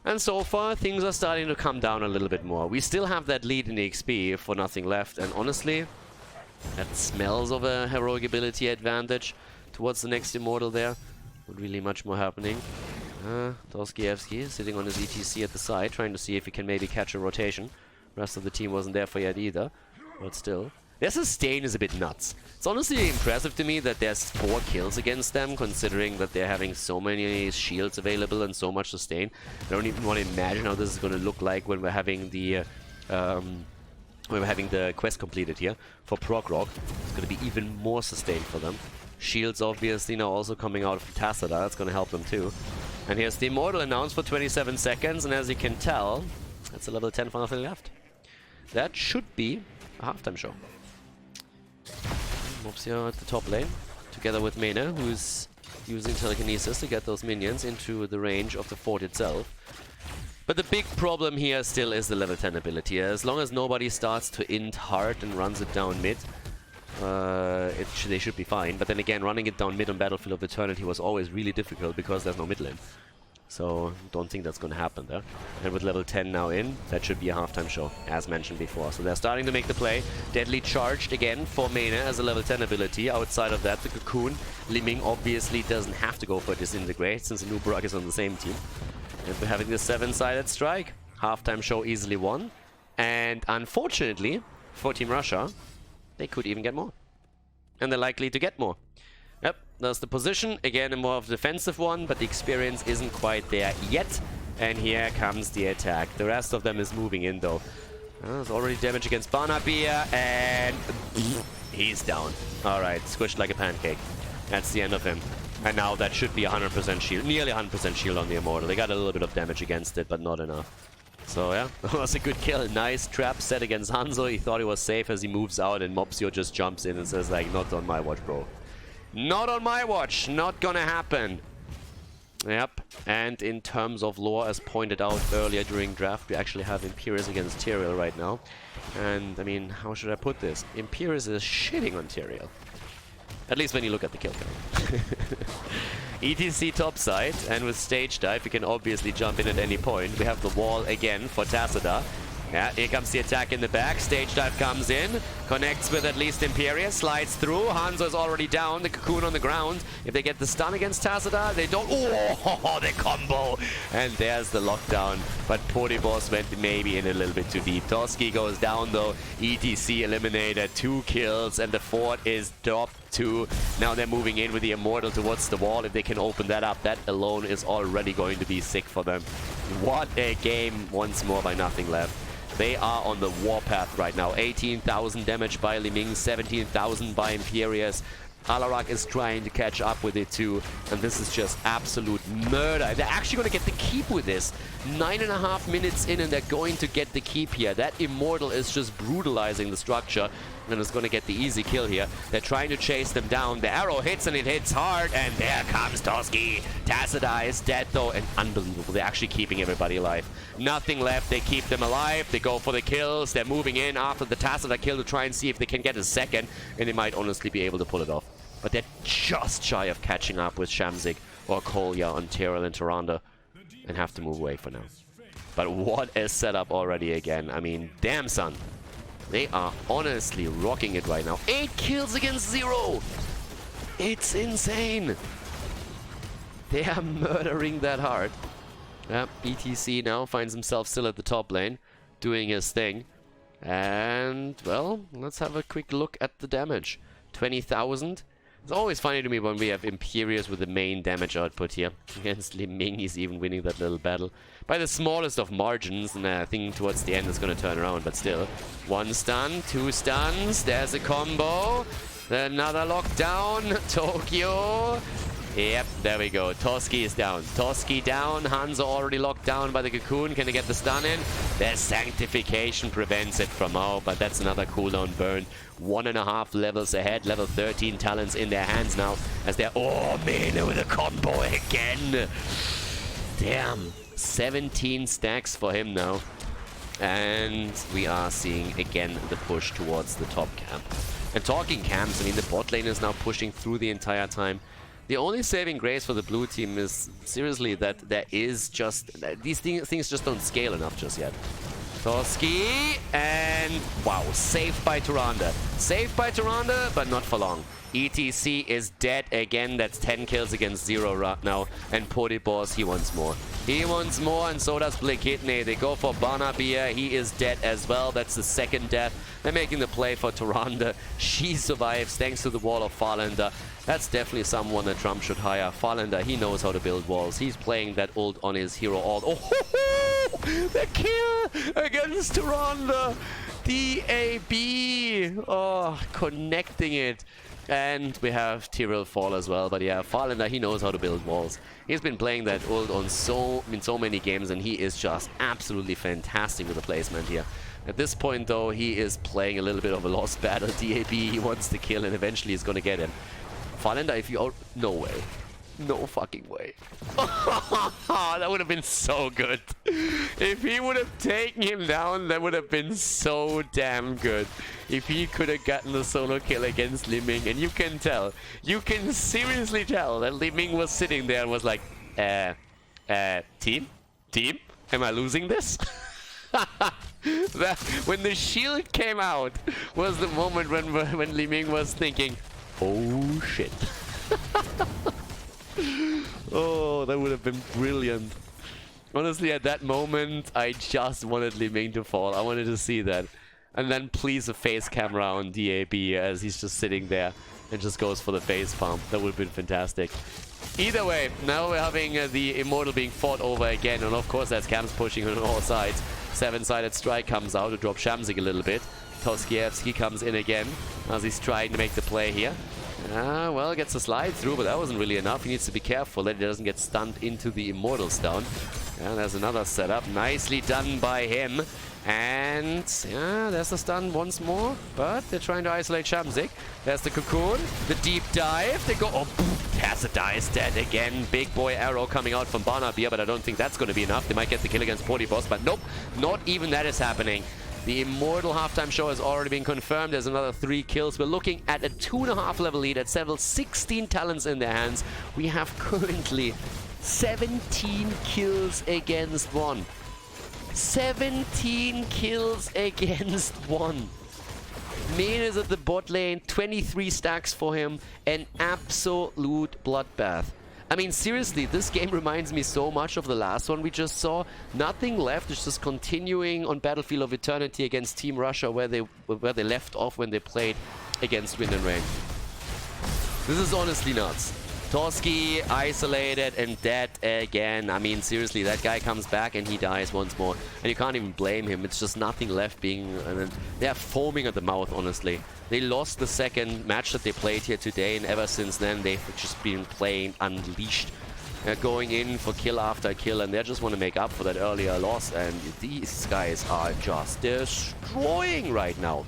And so far, things are starting to come down a little bit more. We still have that lead in the XP for Nothing Left, and honestly, that smells of a heroic ability advantage towards the next Immortal there. Not really much more happening. Torskiewski sitting on his ETC at the side, trying to see if he can maybe catch a rotation. Rest of the team wasn't there for yet either, but still. Their sustain is a bit nuts. It's honestly impressive to me that there's 4 kills against them, considering that they're having so many shields available and so much sustain. I don't even want to imagine how this is going to look like when we're having the quest completed here for Prog Rock. It's going to be even more sustained for them. Shields obviously now also coming out of Tacita. That's going to help them too. And here's the Immortal announced for 27 seconds, and as you can tell, that's a level 10 for Nothing Left. That should be a halftime show. Mopsio at the top lane, together with Mena, who's using telekinesis to get those minions into the range of the fort itself. But the big problem here still is the level 10 ability. As long as nobody starts to int hard and runs it down mid, they should be fine. But then again, running it down mid on Battlefield of Eternity was always really difficult because there's no mid lane. So, don't think that's going to happen there. And with level 10 now in, that should be a halftime show, as mentioned before. So they're starting to make the play. Deadly charged again for Mena as a level 10 ability. Outside of that, the Cocoon. Li Ming obviously doesn't have to go for Disintegrate, since Nubrak is on the same team. And we're having this 7-sided strike. Halftime show easily won. And unfortunately, for Team Russia, they could even get more. And they're likely to get more. Yep, that's the position. Again, a more of a defensive one, but the experience isn't quite there yet. And here comes the attack. The rest of them is moving in, though. There's already damage against Barnabia, and he's down. Alright, squished like a pancake. That's the end of him. And now that should be 100% shield, nearly 100% shield on the Immortal. They got a little bit of damage against it, but not enough. So yeah, that was a good kill. Nice trap set against Hanzo. He thought he was safe as he moves out, and Mopsio just jumps in and says, like, not on my watch, bro. Not on my watch. Not gonna happen. Yep, and in terms of lore, as pointed out earlier during draft, we actually have Imperius against Tyrael right now. And, I mean, how should I put this? Imperius is shitting on Tyrael. At least when you look at the kill count. ETC topside, and with stage dive, we can obviously jump in at any point. We have the wall again for Tassadar. Yeah, here comes the attack in the back. Stage dive comes in, connects with at least Imperius, slides through. Hanzo is already down, the cocoon on the ground. If they get the stun against Tassadar, they don't. Oh, the combo! And there's the lockdown. But Podibos went maybe in a little bit too deep. Toski goes down though. ETC eliminated, 2 kills, and the fort is dropped too. Now they're moving in with the Immortal towards the wall. If they can open that up, that alone is already going to be sick for them. What a game, once more by nothing left. They are on the warpath right now. 18,000 damage by Li Ming, 17,000 by Imperius. Alarak is trying to catch up with it too, and this is just absolute murder. They're actually going to get the keep with this. 9.5 minutes in, and they're going to get the keep here. That Immortal is just brutalizing the structure, and is going to get the easy kill here. They're trying to chase them down. The arrow hits, and it hits hard, and there comes Toski. Tassadar is dead though, and unbelievable. They're actually keeping everybody alive. Nothing left. They keep them alive. They go for the kills. They're moving in after the Tassadar kill to try and see if they can get a second, and they might honestly be able to pull it off. But they're just shy of catching up with Shamzik or Kolya on Tyrael and Tyrande, and have to move away for now. But what a setup already again. I mean, damn son. They are honestly rocking it right now. 8 kills against 0! It's insane! They are murdering that hard. ETC now finds himself still at the top lane, doing his thing. And, well, let's have a quick look at the damage. 20,000. It's always funny to me when we have Imperius with the main damage output here. Against Li Ming, he's even winning that little battle. By the smallest of margins, and I think towards the end it's going to turn around, but still. 1 stun, 2 stuns, there's a combo. Another lockdown, Tokyo. Yep, there we go. Toski is down. Toski down. Hanzo already locked down by the cocoon. Can they get the stun in? Their sanctification prevents it from out, but that's another cooldown burn. 1.5 levels ahead. Level 13 talents in their hands now as they're... Oh, Mene with a combo again. Damn. 17 stacks for him now. And we are seeing again the push towards the top camp. And talking camps, I mean, the bot lane is now pushing through the entire time. The only saving grace for the blue team is, seriously, that there is just... These things just don't scale enough just yet. Toski, and wow, saved by Tyrande. Saved by Tyrande, but not for long. ETC is dead again. That's 10 kills against 0 right now. And Podibos, he wants more. He wants more, and so does Blikitne. They go for Barnaby. He is dead as well. That's the second death. They're making the play for Tyrande. She survives thanks to the wall of Farlander. That's definitely someone that Trump should hire. Farlander, he knows how to build walls. He's playing that ult on his hero ult. Oh, the kill against Tyrande. DAB. Oh, connecting it. And we have Tyrael fall as well, but yeah, Farlander, he knows how to build walls. He's been playing that ult on so many games, and he is just absolutely fantastic with the placement here. At this point, though, he is playing a little bit of a lost battle. DAB, he wants to kill, and eventually he's gonna get him. Farlander, if you... No way. No fucking way. That would have been so good. If he would have taken him down, that would have been so damn good. If he could have gotten the solo kill against Li Ming. And you can tell, you can seriously tell that Li Ming was sitting there and was like, team? Am I losing this? When the shield came out was the moment when Li Ming was thinking, oh shit. Oh, that would have been brilliant. Honestly, at that moment, I just wanted Li Ming to fall. I wanted to see that. And then please a face camera on DAB as he's just sitting there and just goes for the face palm. That would have been fantastic. Either way, now we're having the Immortal being fought over again. And of course, that's camps pushing on all sides. 7-sided strike comes out to drop Shamzik a little bit. Toskiewski comes in again as he's trying to make the play here. Well, gets a slide through, but that wasn't really enough. He needs to be careful that he doesn't get stunned into the Immortals down. And there's another setup. Nicely done by him. And yeah, there's the stun once more, but they're trying to isolate Shamzik. There's the cocoon, the deep dive. They go, oh, Tassadar is dead again. Big boy arrow coming out from Barnaby, but I don't think that's going to be enough. They might get the kill against Boss, but nope, not even that is happening. The Immortal halftime show has already been confirmed. There's another 3 kills. We're looking at a 2.5 level lead at several 16 talents in their hands. We have currently 17 kills against 1. 17 kills against 1. Main is at the bot lane, 23 stacks for him, an absolute bloodbath. I mean, seriously, this game reminds me so much of the last one we just saw. Nothing left, it's just continuing on Battlefield of Eternity against Team Russia where they left off when they played against Wind and Rain. This is honestly nuts. Toski isolated and dead again. I mean, seriously, that guy comes back and he dies once more. And you can't even blame him. It's just nothing left being... they're foaming at the mouth, honestly. They lost the second match that they played here today, and ever since then, they've just been playing unleashed. They're going in for kill after kill, and they just want to make up for that earlier loss. And these guys are just destroying right now.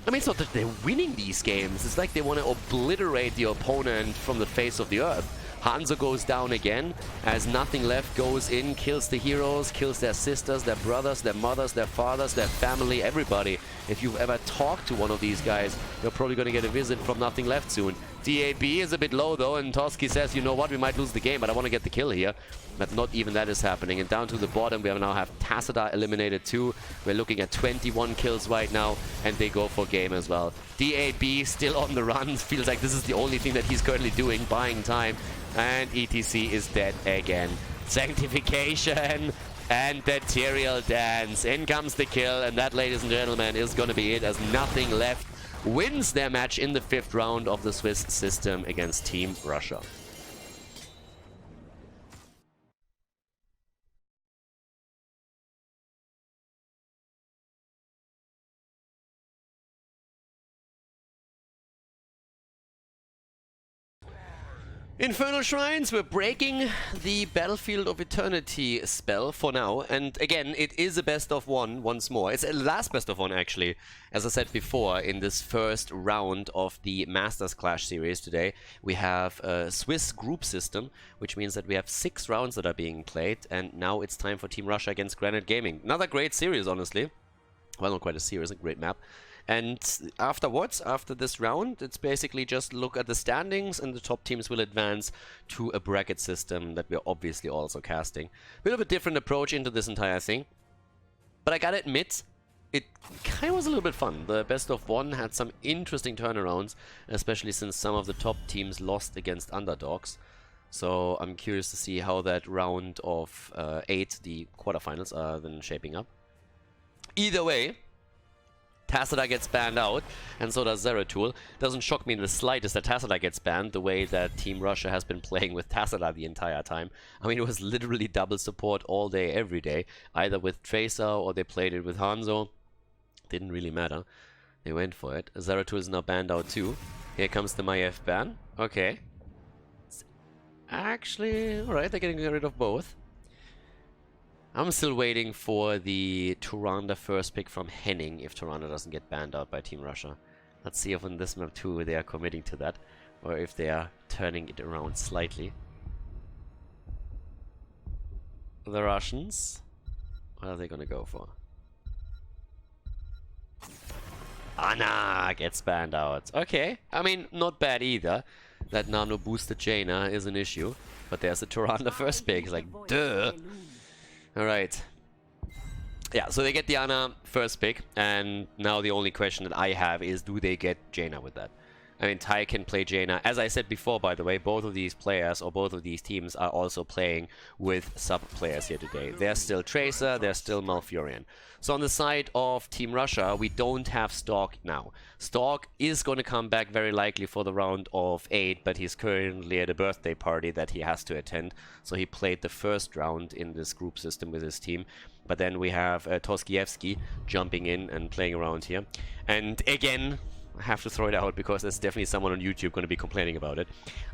I mean, it's not that they're winning these games. It's like they want to obliterate the opponent from the face of the earth. Hanzo goes down again, has nothing left, goes in, kills the heroes, kills their sisters, their brothers, their mothers, their fathers, their family, everybody. If you've ever talked to one of these guys, you're probably going to get a visit from nothing left soon. DAB is a bit low though, and Toski says, you know what, we might lose the game, but I want to get the kill here. But not even that is happening. And down to the bottom, we now have Tassadar eliminated too. We're looking at 21 kills right now, and they go for game as well. DAB still on the run. Feels like this is the only thing that he's currently doing, buying time. And ETC is dead again. Sanctification and the Tyrael dance. In comes the kill, and that, ladies and gentlemen, is going to be it, as nothing left wins their match in the 5th round of the Swiss system against Team Russia. Infernal Shrines, we're breaking the Battlefield of Eternity spell for now, and again, it is a best of one once more. It's a last best of one, actually, as I said before, in this first round of the Masters Clash series today. We have a Swiss group system, which means that we have 6 rounds that are being played, and now it's time for Team Russia against Granit Gaming. Another great series, honestly. Well, not quite a series, a great map. And afterwards, after this round, it's basically just look at the standings, and the top teams will advance to a bracket system that we're obviously also casting. Bit of a different approach into this entire thing. But I gotta admit, it kind of was a little bit fun. The best of one had some interesting turnarounds, especially since some of the top teams lost against underdogs. So I'm curious to see how that round of 8, the quarterfinals, are then shaping up. Either way, Tassadar gets banned out, and so does Zeratul. Doesn't shock me in the slightest that Tassadar gets banned, the way that Team Russia has been playing with Tassadar the entire time. I mean, it was literally double support all day, every day, either with Tracer or they played it with Hanzo. Didn't really matter. They went for it. Zeratul is now banned out too. Here comes the Maiev ban. Okay. Actually, alright, they're getting rid of both. I'm still waiting for the Tyrande first pick from Henning if Tyrande doesn't get banned out by Team Russia. Let's see if on this map too they are committing to that, or if they are turning it around slightly. The Russians, what are they gonna go for? Ana gets banned out. Okay, I mean, not bad either. That nano boosted Jaina is an issue, but there's a Tyrande first pick. It's like, duh. Alright. Yeah, so they get the Ana first pick, and now the only question that I have is, do they get Jaina with that? I mean, Tai can play Jaina. As I said before, by the way, both of these players, or both of these teams, are also playing with sub-players here today. They're still Tracer, they're still Malfurion. So on the side of Team Russia, we don't have Stork now. Stork is going to come back very likely for the round of 8, but he's currently at a birthday party that he has to attend. So he played the first round in this group system with his team. But then we have Toskiewski jumping in and playing around here. And again, I have to throw it out because there's definitely someone on YouTube going to be complaining about it.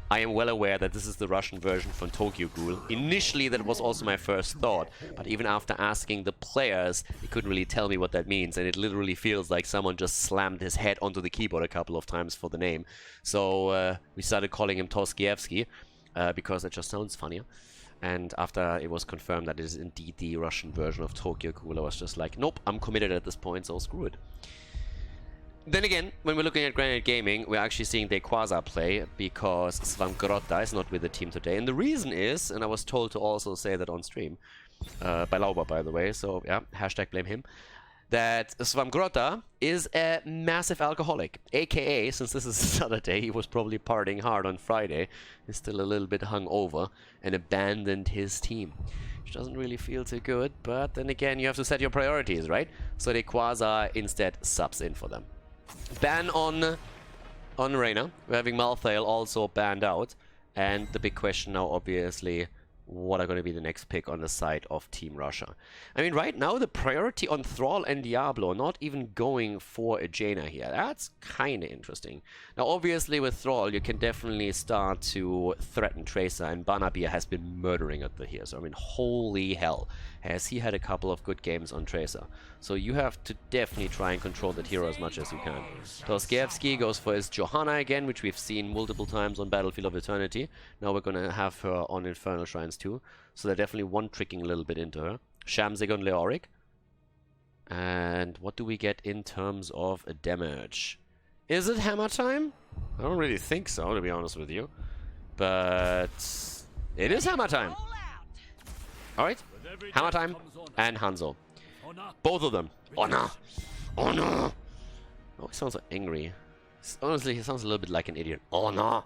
I am well aware that this is the Russian version from Tokyo Ghoul. Initially, that was also my first thought, but even after asking the players, they couldn't really tell me what that means, and it literally feels like someone just slammed his head onto the keyboard a couple of times for the name. So we started calling him Toskievsky because it just sounds funnier. And after it was confirmed that it is indeed the Russian version of Tokyo Ghoul, I was just like, nope, I'm committed at this point, so screw it. Then again, when we're looking at Granit Gaming, we're actually seeing Quasar play because Svamgrota is not with the team today. And the reason is, and I was told to also say that on stream, by Lauber, by the way, so yeah, hashtag blame him, that Svamgrota is a massive alcoholic, aka, since this is Saturday, he was probably partying hard on Friday, is still a little bit hungover, and abandoned his team. Which doesn't really feel too good, but then again, you have to set your priorities, right? So Quasar instead subs in for them. Ban on Reina. We're having Malthael also banned out. And the big question now, obviously, what are going to be the next pick on the side of Team Russia? I mean, right now, the priority on Thrall and Diablo, not even going for a Jaina here. That's kind of interesting. Now, obviously, with Thrall, you can definitely start to threaten Tracer, and Banabir has been murdering at the here. So, I mean, holy hell, has he had a couple of good games on Tracer. So, you have to definitely try and control that hero as much as you can. Toskievsky goes for his Johanna again, which we've seen multiple times on Battlefield of Eternity. Now, we're going to have her on Infernal Shrines too. So they're definitely one-tricking a little bit into her. Shamsig on Leoric. And what do we get in terms of damage? Is it hammer time? I don't really think so, to be honest with you. But it is hammer time. Alright. Hammer time and Hanzo. Both of them. Oh no! Oh no! Oh, he sounds so angry. Honestly, he sounds a little bit like an idiot. Oh no!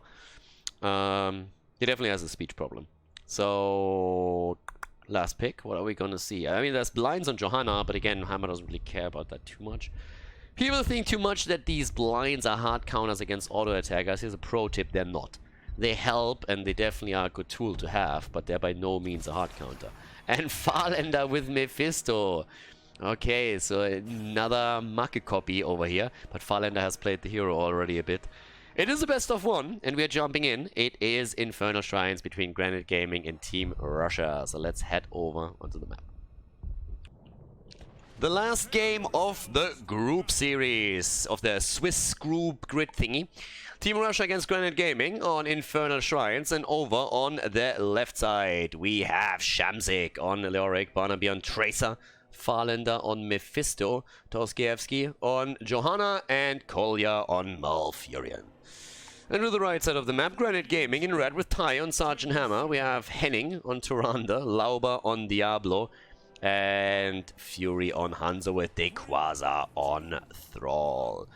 He definitely has a speech problem. So, last pick, what are we gonna see? I mean, there's blinds on Johanna, but again, Hammer doesn't really care about that too much. People think too much that these blinds are hard counters against auto attackers. Here's a pro tip, they're not. They help, and they definitely are a good tool to have, but they're by no means a hard counter. And Farlander with Mephisto. Okay, so another market copy over here, but Farlander has played the hero already a bit. It is a best of one, and we are jumping in. It is Infernal Shrines between Granit Gaming and Team Russia. So let's head over onto the map. The last game of the group series of the Swiss group grid thingy. Team Russia against Granit Gaming on Infernal Shrines, and over on the left side we have Shamsig on Leoric, Barnaby on Tracer, Farlander on Mephisto, Toskievsky on Johanna, and Kolya on Malfurion. And to the right side of the map, Granit Gaming in red with Ty on Sergeant Hammer. We have Henning on Tyrande, Lauber on Diablo, and Fury on Hanzo with Quasar on Thrall.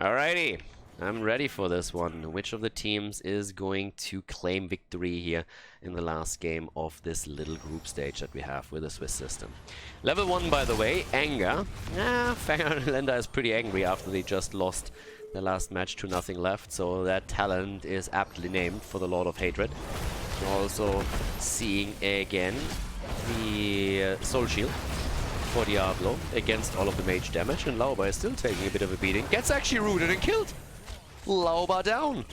Alrighty, I'm ready for this one. Which of the teams is going to claim victory here in the last game of this little group stage that we have with the Swiss system? Level 1, by the way, anger. Fangländer is pretty angry after they just lost the last match to nothing left, so that talent is aptly named for the Lord of Hatred. We're also seeing again the Soul Shield for Diablo against all of the mage damage, and Lauber is still taking a bit of a beating. Gets actually rooted and killed! Lauber down!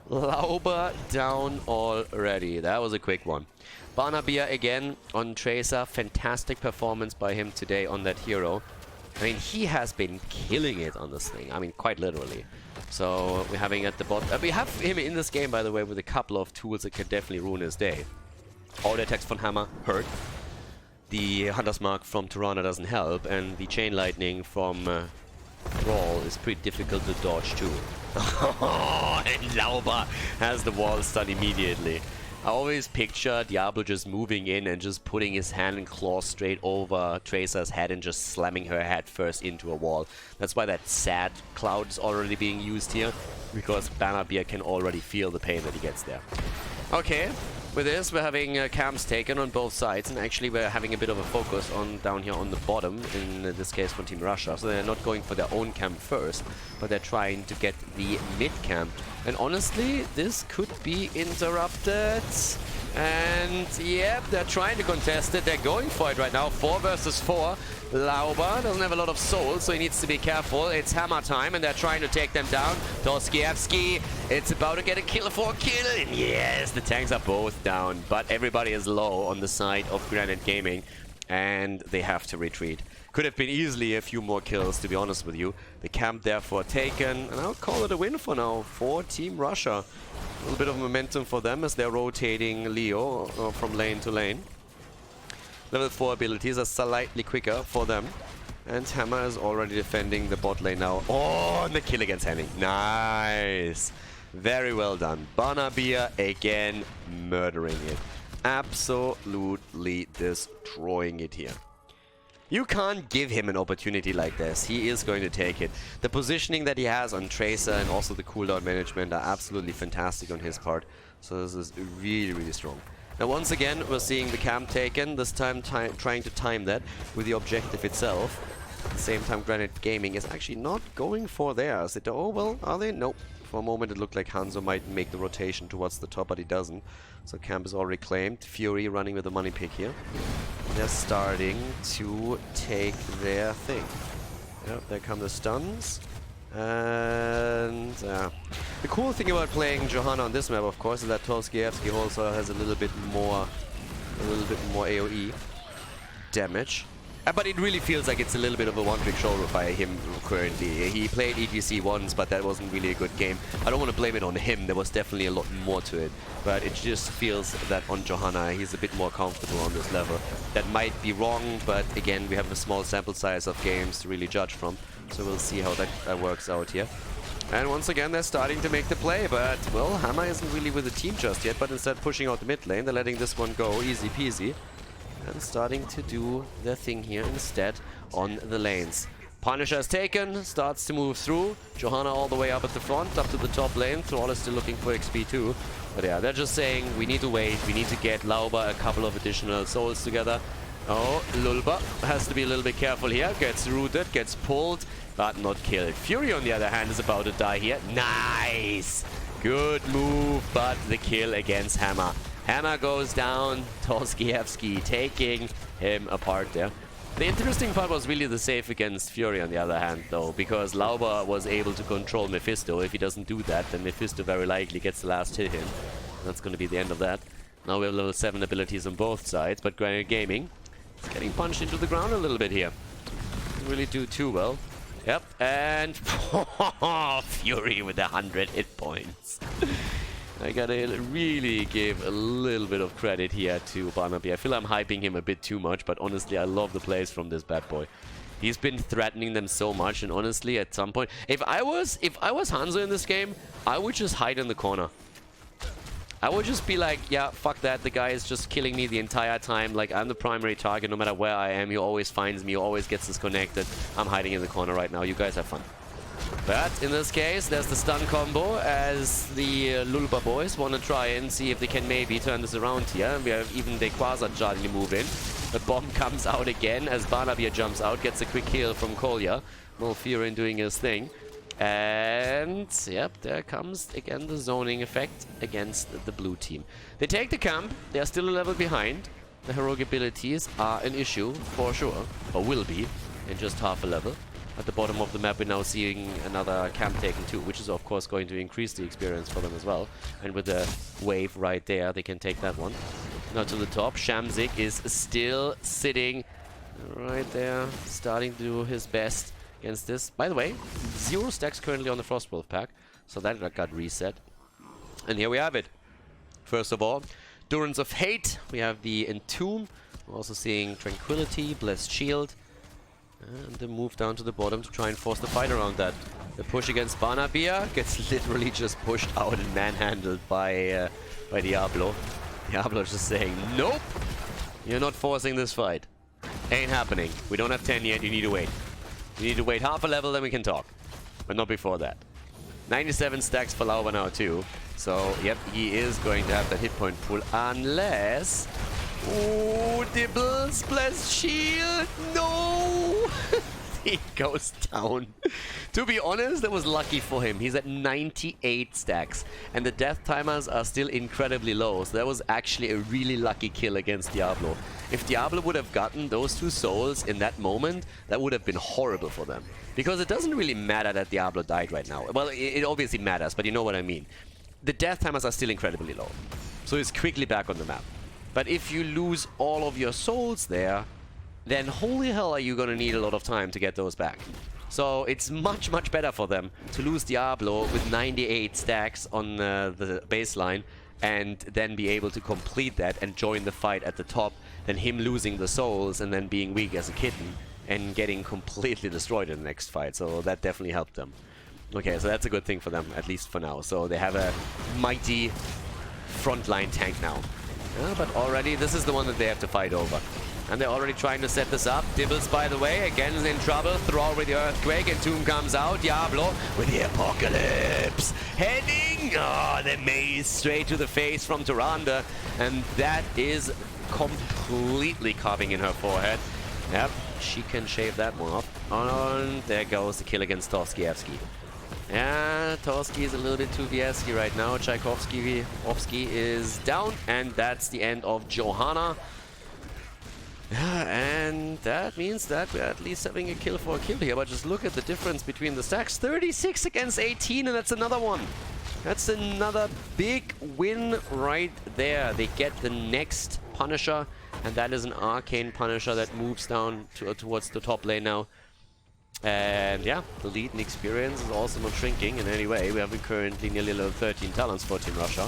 Lauber down already. That was a quick one. Barnabier again on Tracer. Fantastic performance by him today on that hero. I mean, he has been killing it on this thing. I mean, quite literally. So we're having at the bottom. We have him in this game, by the way, with a couple of tools that can definitely ruin his day. All the attacks from Hammer hurt. The Hunter's Mark from Tirana doesn't help, and the Chain Lightning from Thrall is pretty difficult to dodge too. And Lauber has the wall stun immediately. I always picture Diablo just moving in and just putting his hand and claw straight over Tracer's head and just slamming her head first into a wall. That's why that sad cloud is already being used here, because Bannerbeer can already feel the pain that he gets there. Okay, with this we're having camps taken on both sides, and actually we're having a bit of a focus on down here on the bottom, in this case for Team Russia. So they're not going for their own camp first, but they're trying to get the mid camp. And honestly, this could be interrupted. And yep, they're trying to contest it. They're going for it right now. 4 versus 4. Lauber doesn't have a lot of souls, so he needs to be careful. It's hammer time, and they're trying to take them down. Torskiewski, it's about to get a kill for a kill. And yes, the tanks are both down, but everybody is low on the side of Granit Gaming, and they have to retreat. Could have been easily a few more kills, to be honest with you. The camp therefore taken, and I'll call it a win for now for Team Russia. A little bit of momentum for them as they're rotating Leo from lane to lane. Level 4 abilities are slightly quicker for them. And Hammer is already defending the bot lane now. Oh, and the kill against Henning. Nice. Very well done. Banabir again murdering it. Absolutely destroying it here. You can't give him an opportunity like this. He is going to take it. The positioning that he has on Tracer and also the cooldown management are absolutely fantastic on his part. So this is really, really strong. Now once again, we're seeing the camp taken, this time trying to time that with the objective itself. At the same time, Granit Gaming is actually not going for theirs. Oh, well, are they? Nope. For a moment, it looked like Hanzo might make the rotation towards the top, but he doesn't. So camp is already claimed. Fury running with the money pick here. They're starting to take their thing. Yep, there come the stuns. And the cool thing about playing Johanna on this map, of course, is that Torskiewski also has a little bit more AoE damage. But it really feels like it's a little bit of a one-trick shoulder by him currently. He played EGC once, but that wasn't really a good game. I don't want to blame it on him. There was definitely a lot more to it. But it just feels that on Johanna, he's a bit more comfortable on this level. That might be wrong, but again, we have a small sample size of games to really judge from. So we'll see how that works out here. And once again, they're starting to make the play, but, well, Hammer isn't really with the team just yet, but instead pushing out the mid lane. They're letting this one go easy peasy. And starting to do their thing here instead on the lanes. Punisher is taken, starts to move through. Johanna all the way up at the front, up to the top lane. Thrall is still looking for XP too. But yeah, they're just saying, we need to wait. We need to get Lauber a couple of additional souls together. Oh, Lulba has to be a little bit careful here. Gets rooted, gets pulled, but not killed. Fury, on the other hand, is about to die here. Nice! Good move, but the kill against Hammer. Hammer goes down, Torskiewski taking him apart there. The interesting part was really the save against Fury on the other hand though, because Lauber was able to control Mephisto. If he doesn't do that, then Mephisto very likely gets the last hit in. That's going to be the end of that. Now we have level 7 abilities on both sides, but Granit Gaming is getting punched into the ground a little bit here. Didn't really do too well. Yep, and Fury with 100 hit points. I gotta really give a little bit of credit here to Barnaby. I feel I'm hyping him a bit too much, but honestly, I love the plays from this bad boy. He's been threatening them so much, and honestly, at some point, if I was Hanzo in this game, I would just hide in the corner. I would just be like, yeah, fuck that, the guy is just killing me the entire time. Like, I'm the primary target no matter where I am. He always finds me, always gets disconnected. I'm hiding in the corner right now. You guys have fun. But in this case, there's the stun combo as the Lulba boys want to try and see if they can maybe turn this around here. We have even the Quasar starting to move in. The bomb comes out again as Barnaby jumps out, gets a quick heal from Kolya. Mulfurin doing his thing. And, yep, there comes again the zoning effect against the blue team. They take the camp, they are still a level behind. The heroic abilities are an issue, for sure, or will be, in just half a level. At the bottom of the map, we're now seeing another camp taken too, which is of course going to increase the experience for them as well. And with the wave right there, they can take that one. Now to the top, Shamzik is still sitting right there, starting to do his best against this. By the way, 0 stacks currently on the Frostwolf pack, so that got reset. And here we have it. First of all, Durance of Hate. We have the Entomb. We're also seeing Tranquility, Blessed Shield. And the move down to the bottom to try and force the fight around that. The push against Banabir gets literally just pushed out and manhandled by Diablo. Diablo just saying, nope, you're not forcing this fight. Ain't happening. We don't have 10 yet, you need to wait. You need to wait half a level, then we can talk. But not before that. 97 stacks for Lauber now too. So, yep, he is going to have that hit point pool unless... Oh, Dibbles, Blessed Shield, no! he goes down. To be honest, that was lucky for him. He's at 98 stacks, and the death timers are still incredibly low. So that was actually a really lucky kill against Diablo. If Diablo would have gotten those 2 souls in that moment, that would have been horrible for them. Because it doesn't really matter that Diablo died right now. Well, it obviously matters, but you know what I mean. The death timers are still incredibly low. So he's quickly back on the map. But if you lose all of your souls there, then holy hell are you gonna need a lot of time to get those back. So it's much, much better for them to lose Diablo with 98 stacks on the baseline and then be able to complete that and join the fight at the top than him losing the souls and then being weak as a kitten and getting completely destroyed in the next fight. So that definitely helped them. Okay, so that's a good thing for them, at least for now. So they have a mighty frontline tank now. Yeah, but already this is the one that they have to fight over. And they're already trying to set this up. Dibbles, by the way, again is in trouble. Thrall with the Earthquake, and Tomb comes out. Diablo with the Apocalypse. Heading, the maze straight to the face from Tyrande. And that is completely carving in her forehead. Yep, she can shave that one off. And there goes the kill against Torskievsky. Yeah, Torski is a little bit too Vieski right now. Tchaikovsky is down, and that's the end of Johanna. Yeah, and that means that we're at least having a kill for a kill here, but just look at the difference between the stacks. 36 against 18, and that's another one. That's another big win right there. They get the next Punisher, and that is an Arcane Punisher that moves down towards the top lane now. And yeah, the lead in experience is also not shrinking in any way. We have currently nearly level 13 talents for Team Russia,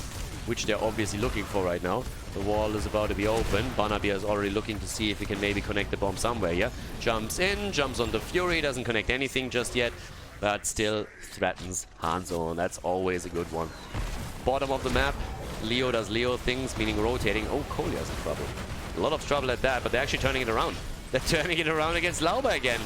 which they're obviously looking for right now. The wall is about to be open. Barnaby is already looking to see if he can maybe connect the bomb somewhere here. Jumps in, jumps on the Fury, doesn't connect anything just yet, but still threatens Hanzo, and that's always a good one. Bottom of the map, Leo does Leo things, meaning rotating. Oh, Kolya's in trouble. A lot of trouble at that, but they're actually turning it around. They're turning it around against Lauba again.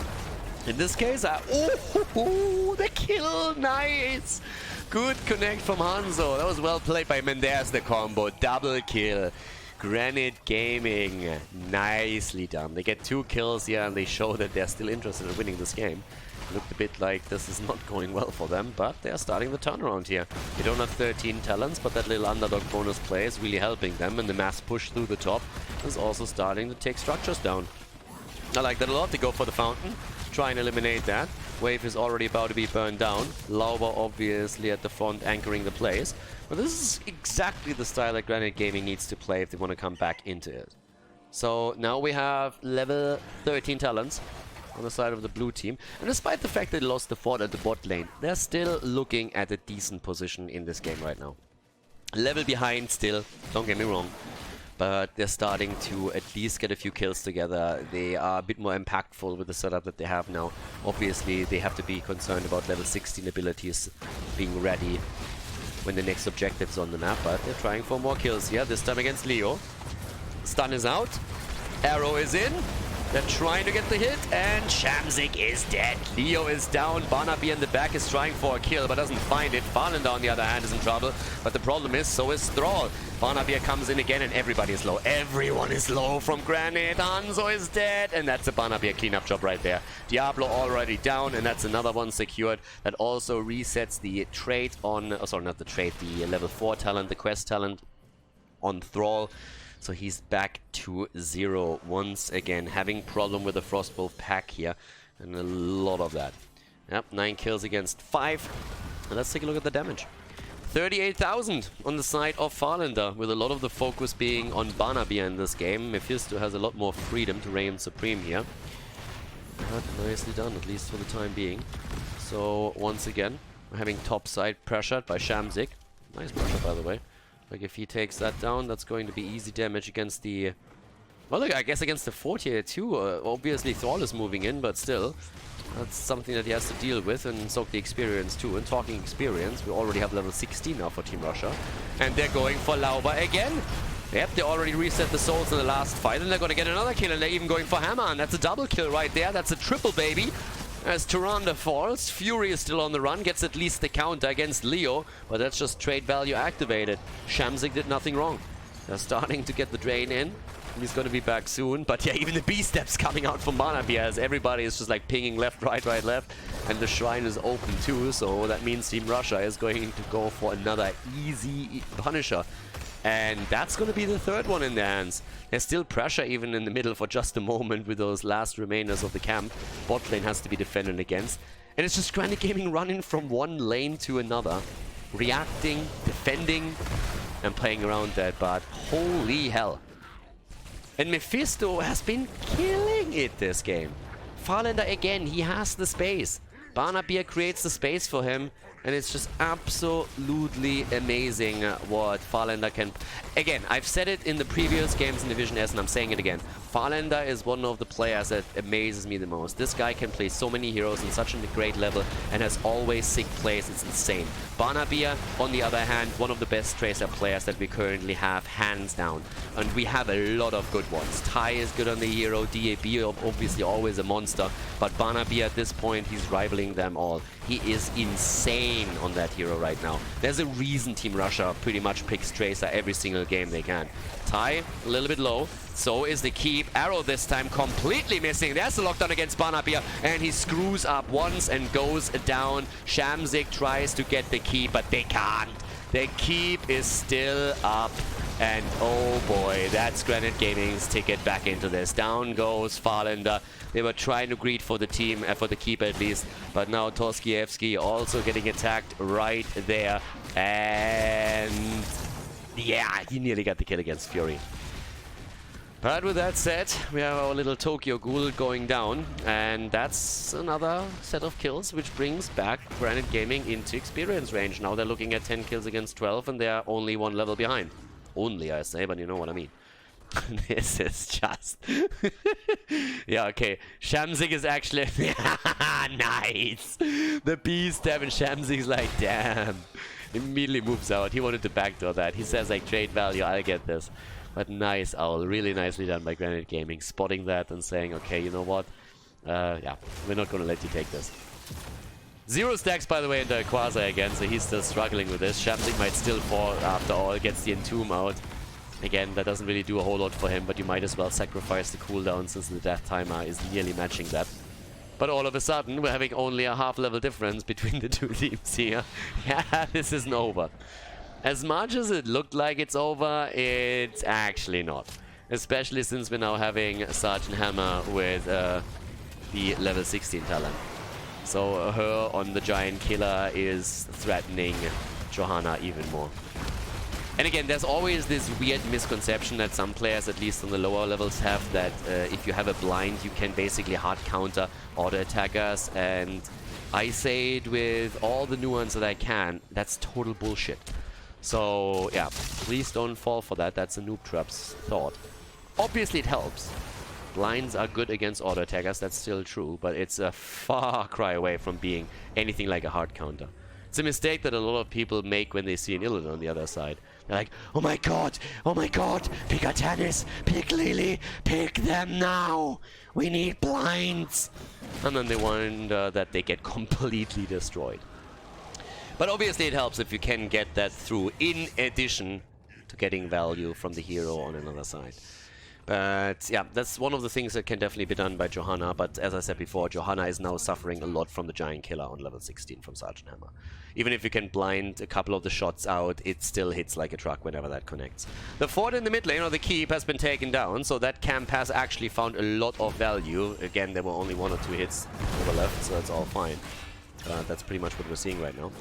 In this case, the kill, nice! Good connect from Hanzo. That was well played by Mendes, the combo. Double kill. Granit Gaming. Nicely done. They get 2 kills here, and they show that they're still interested in winning this game. Looked a bit like this is not going well for them, but they're starting the turnaround here. They don't have 13 talents, but that little underdog bonus play is really helping them, and the mass push through the top is also starting to take structures down. I like that a lot. They go for the fountain. Try and eliminate that. Wave is already about to be burned down. Lauba obviously at the front anchoring the plays. But this is exactly the style that Granit Gaming needs to play if they want to come back into it. So now we have level 13 talents on the side of the blue team. And despite the fact that they lost the fort at the bot lane, they're still looking at a decent position in this game right now. Level behind still, don't get me wrong. But they're starting to at least get a few kills together. They are a bit more impactful with the setup that they have now. Obviously, they have to be concerned about level 16 abilities being ready when the next objective is on the map, but they're trying for more kills here, this time against Leo. Stun is out. Arrow is in. They're trying to get the hit, and Shamzik is dead. Leo is down. Barnaby in the back is trying for a kill, but doesn't find it. Farlander, on the other hand, is in trouble. But the problem is, so is Thrall. Barnaby comes in again, and everybody is low. Everyone is low from Granit. Hanzo is dead, and that's a Barnaby cleanup job right there. Diablo already down, and that's another one secured. That also resets the trait on... Oh, sorry, not the trait. The level 4 talent, the quest talent on Thrall. So he's back to 0 once again, having problem with the Frostwolf pack here, and a lot of that. Yep, 9 kills against 5. And let's take a look at the damage. 38,000 on the side of Farlander, with a lot of the focus being on Barnaby in this game. Mephisto has a lot more freedom to reign supreme here. But nicely done, at least for the time being. So once again, we're having top side pressured by Shamzik. Nice pressure, by the way. Like, if he takes that down, that's going to be easy damage against the... Well, look, I guess against the fort here, too. Obviously, Thrall is moving in, but still. That's something that he has to deal with, and soak the experience, too. And talking experience, we already have level 16 now for Team Russia. And they're going for Lauba again. Yep, they already reset the souls in the last fight, and they're going to get another kill, and they're even going for Hammer. And that's a double kill right there. That's a triple, baby. As Tyrande falls, Fury is still on the run, gets at least the counter against Leo, but that's just trade value activated. Shamzik did nothing wrong. They're starting to get the drain in. He's gonna be back soon. But yeah, even the B-steps coming out from Barnaby as everybody is just like pinging left, right, right, left. And the shrine is open too, so that means Team Russia is going to go for another easy Punisher. And that's going to be the third one in their hands. There's still pressure even in the middle for just a moment with those last remainders of the camp. Bot lane has to be defended against. And it's just Granit Gaming running from one lane to another. Reacting, defending, and playing around that. But holy hell. And Mephisto has been killing it this game. Farlander again, he has the space. Barnaby creates the space for him. And it's just absolutely amazing what Farlander can... Again, I've said it in the previous games in Division S and I'm saying it again. Farlander is one of the players that amazes me the most. This guy can play so many heroes in such a great level and has always sick plays. It's insane. Barnaby, on the other hand, one of the best Tracer players that we currently have, hands down. And we have a lot of good ones. Ty is good on the hero, DAB obviously always a monster. But Barnaby at this point, he's rivaling them all. He is insane on that hero right now. There's a reason Team Russia pretty much picks Tracer every single game they can. Ty, a little bit low. So is the keep. Arrow this time completely missing. There's the lockdown against Barnaby, and he screws up once and goes down. Shamzik tries to get the keep, but they can't. The keep is still up. And oh boy, that's Granit Gaming's ticket back into this. Down goes Farlander. They were trying to greed for the team, for the keep at least. But now Torskievsky also getting attacked right there. And yeah, he nearly got the kill against Fury. But with that said, we have our little Tokyo Ghoul going down. And that's another set of kills, which brings back Granit Gaming into experience range. Now they're looking at 10 kills against 12, and they're only one level behind. Only, I say, but you know what I mean. This is just... yeah, okay. Shamzik is actually... nice! The B-step and Shamzik's like, damn. Immediately moves out. He wanted to backdoor that. He says, like, trade value, I'll get this. But nice, Owl. Really nicely done by Granit Gaming. Spotting that and saying, okay, you know what? Yeah, we're not going to let you take this. 0 stacks, by the way, into Quasi again, so he's still struggling with this. Shamzik might still fall after all, gets the Entomb out. Again, that doesn't really do a whole lot for him, but you might as well sacrifice the cooldown since the death timer is nearly matching that. But all of a sudden, we're having only a half-level difference between the two teams here. Yeah, this isn't over. As much as it looked like it's over, it's actually not. Especially since we're now having Sergeant Hammer with the level 16 talent. So her on the Giant Killer is threatening Johanna even more. And again, there's always this weird misconception that some players, at least on the lower levels, have that if you have a blind, you can basically hard counter auto attackers. And I say it with all the nuance that I can, that's total bullshit. So yeah, please don't fall for that. That's a noob trap's thought. Obviously it helps. Blinds are good against auto attackers, that's still true, but it's a far cry away from being anything like a hard counter. It's a mistake that a lot of people make when they see an Illidan on the other side. They're like, oh my god, pick a Tannis, pick Lily, pick them now! We need blinds! And then they wonder that they get completely destroyed. But obviously it helps if you can get that through, in addition to getting value from the hero on another side. But yeah, that's one of the things that can definitely be done by Johanna, but as I said before, Johanna is now suffering a lot from the Giant Killer on level 16 from Sergeant Hammer. Even if you can blind a couple of the shots out, it still hits like a truck whenever that connects. The fort in the mid lane, or the keep, has been taken down, so that camp has actually found a lot of value. Again, there were only 1 or 2 hits over left, so it's all fine. That's pretty much what we're seeing right now.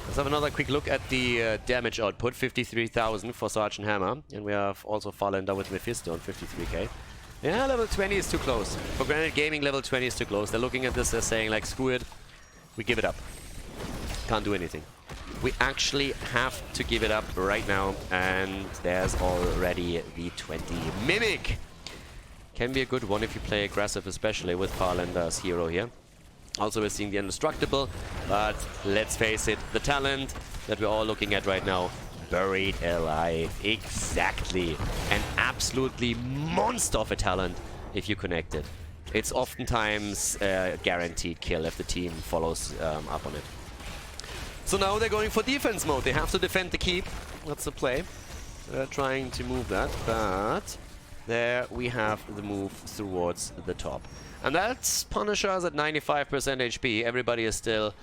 Let's have another quick look at the damage output. 53,000 for Sergeant Hammer. And we have also Farlander with Mephisto on 53k. Yeah, level 20 is too close. For Granit Gaming, level 20 is too close. They're looking at this, they're saying like, screw it. We give it up. Can't do anything. We actually have to give it up right now. And there's already the 20 Mimic. Can be a good one if you play aggressive, especially with Farlander's hero here. Also, we're seeing the Indestructible, but let's face it, the talent that we're all looking at right now, Buried Alive. Exactly. An absolutely monster of a talent if you connect it. It's oftentimes a guaranteed kill if the team follows up on it. So now they're going for defense mode. They have to defend the keep. That's the play. They're trying to move that, but There we have the move towards the top. And that's Punisher's at 95% HP. Everybody is still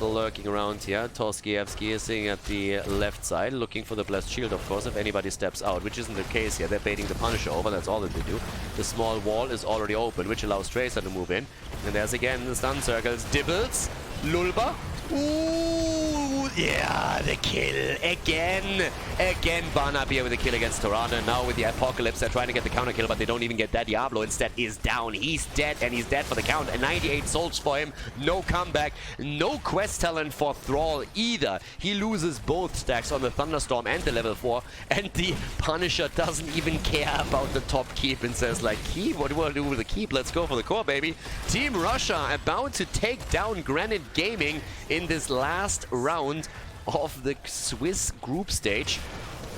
lurking around here. Torskievsky is sitting at the left side, looking for the blessed shield, of course, if anybody steps out, which isn't the case here. They're baiting the Punisher over, that's all that they do. The small wall is already open, which allows Tracer to move in. And there's again the stun circles. Dibbles, Lulba. Ooh, yeah, the kill again. Again, Barnaby with the kill against Tirana. Now with the Apocalypse, they're trying to get the counter kill, but they don't even get that. Diablo instead is down. He's dead, and he's dead for the count. And 98 souls for him. No comeback. No quest talent for Thrall either. He loses both stacks on the Thunderstorm and the level 4. And the Punisher doesn't even care about the top keep and says, like, keep? What do I do with the keep? Let's go for the core, baby. Team Russia about to take down Granit Gaming in this last round of the Swiss group stage.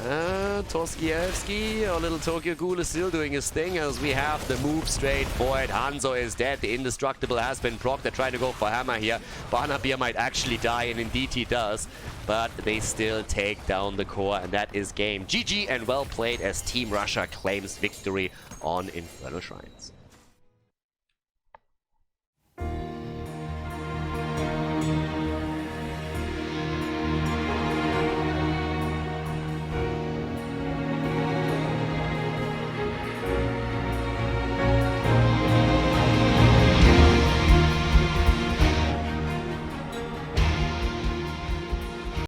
Torskievsky, our little Tokyo Ghoul, is still doing his thing as we have the move straight for it. Hanzo is dead. The Indestructible has been procced. They're trying to go for Hammer here. Barnaby might actually die, and indeed he does. But they still take down the core, and that is game. GG and well played as Team Russia claims victory on Infernal Shrines.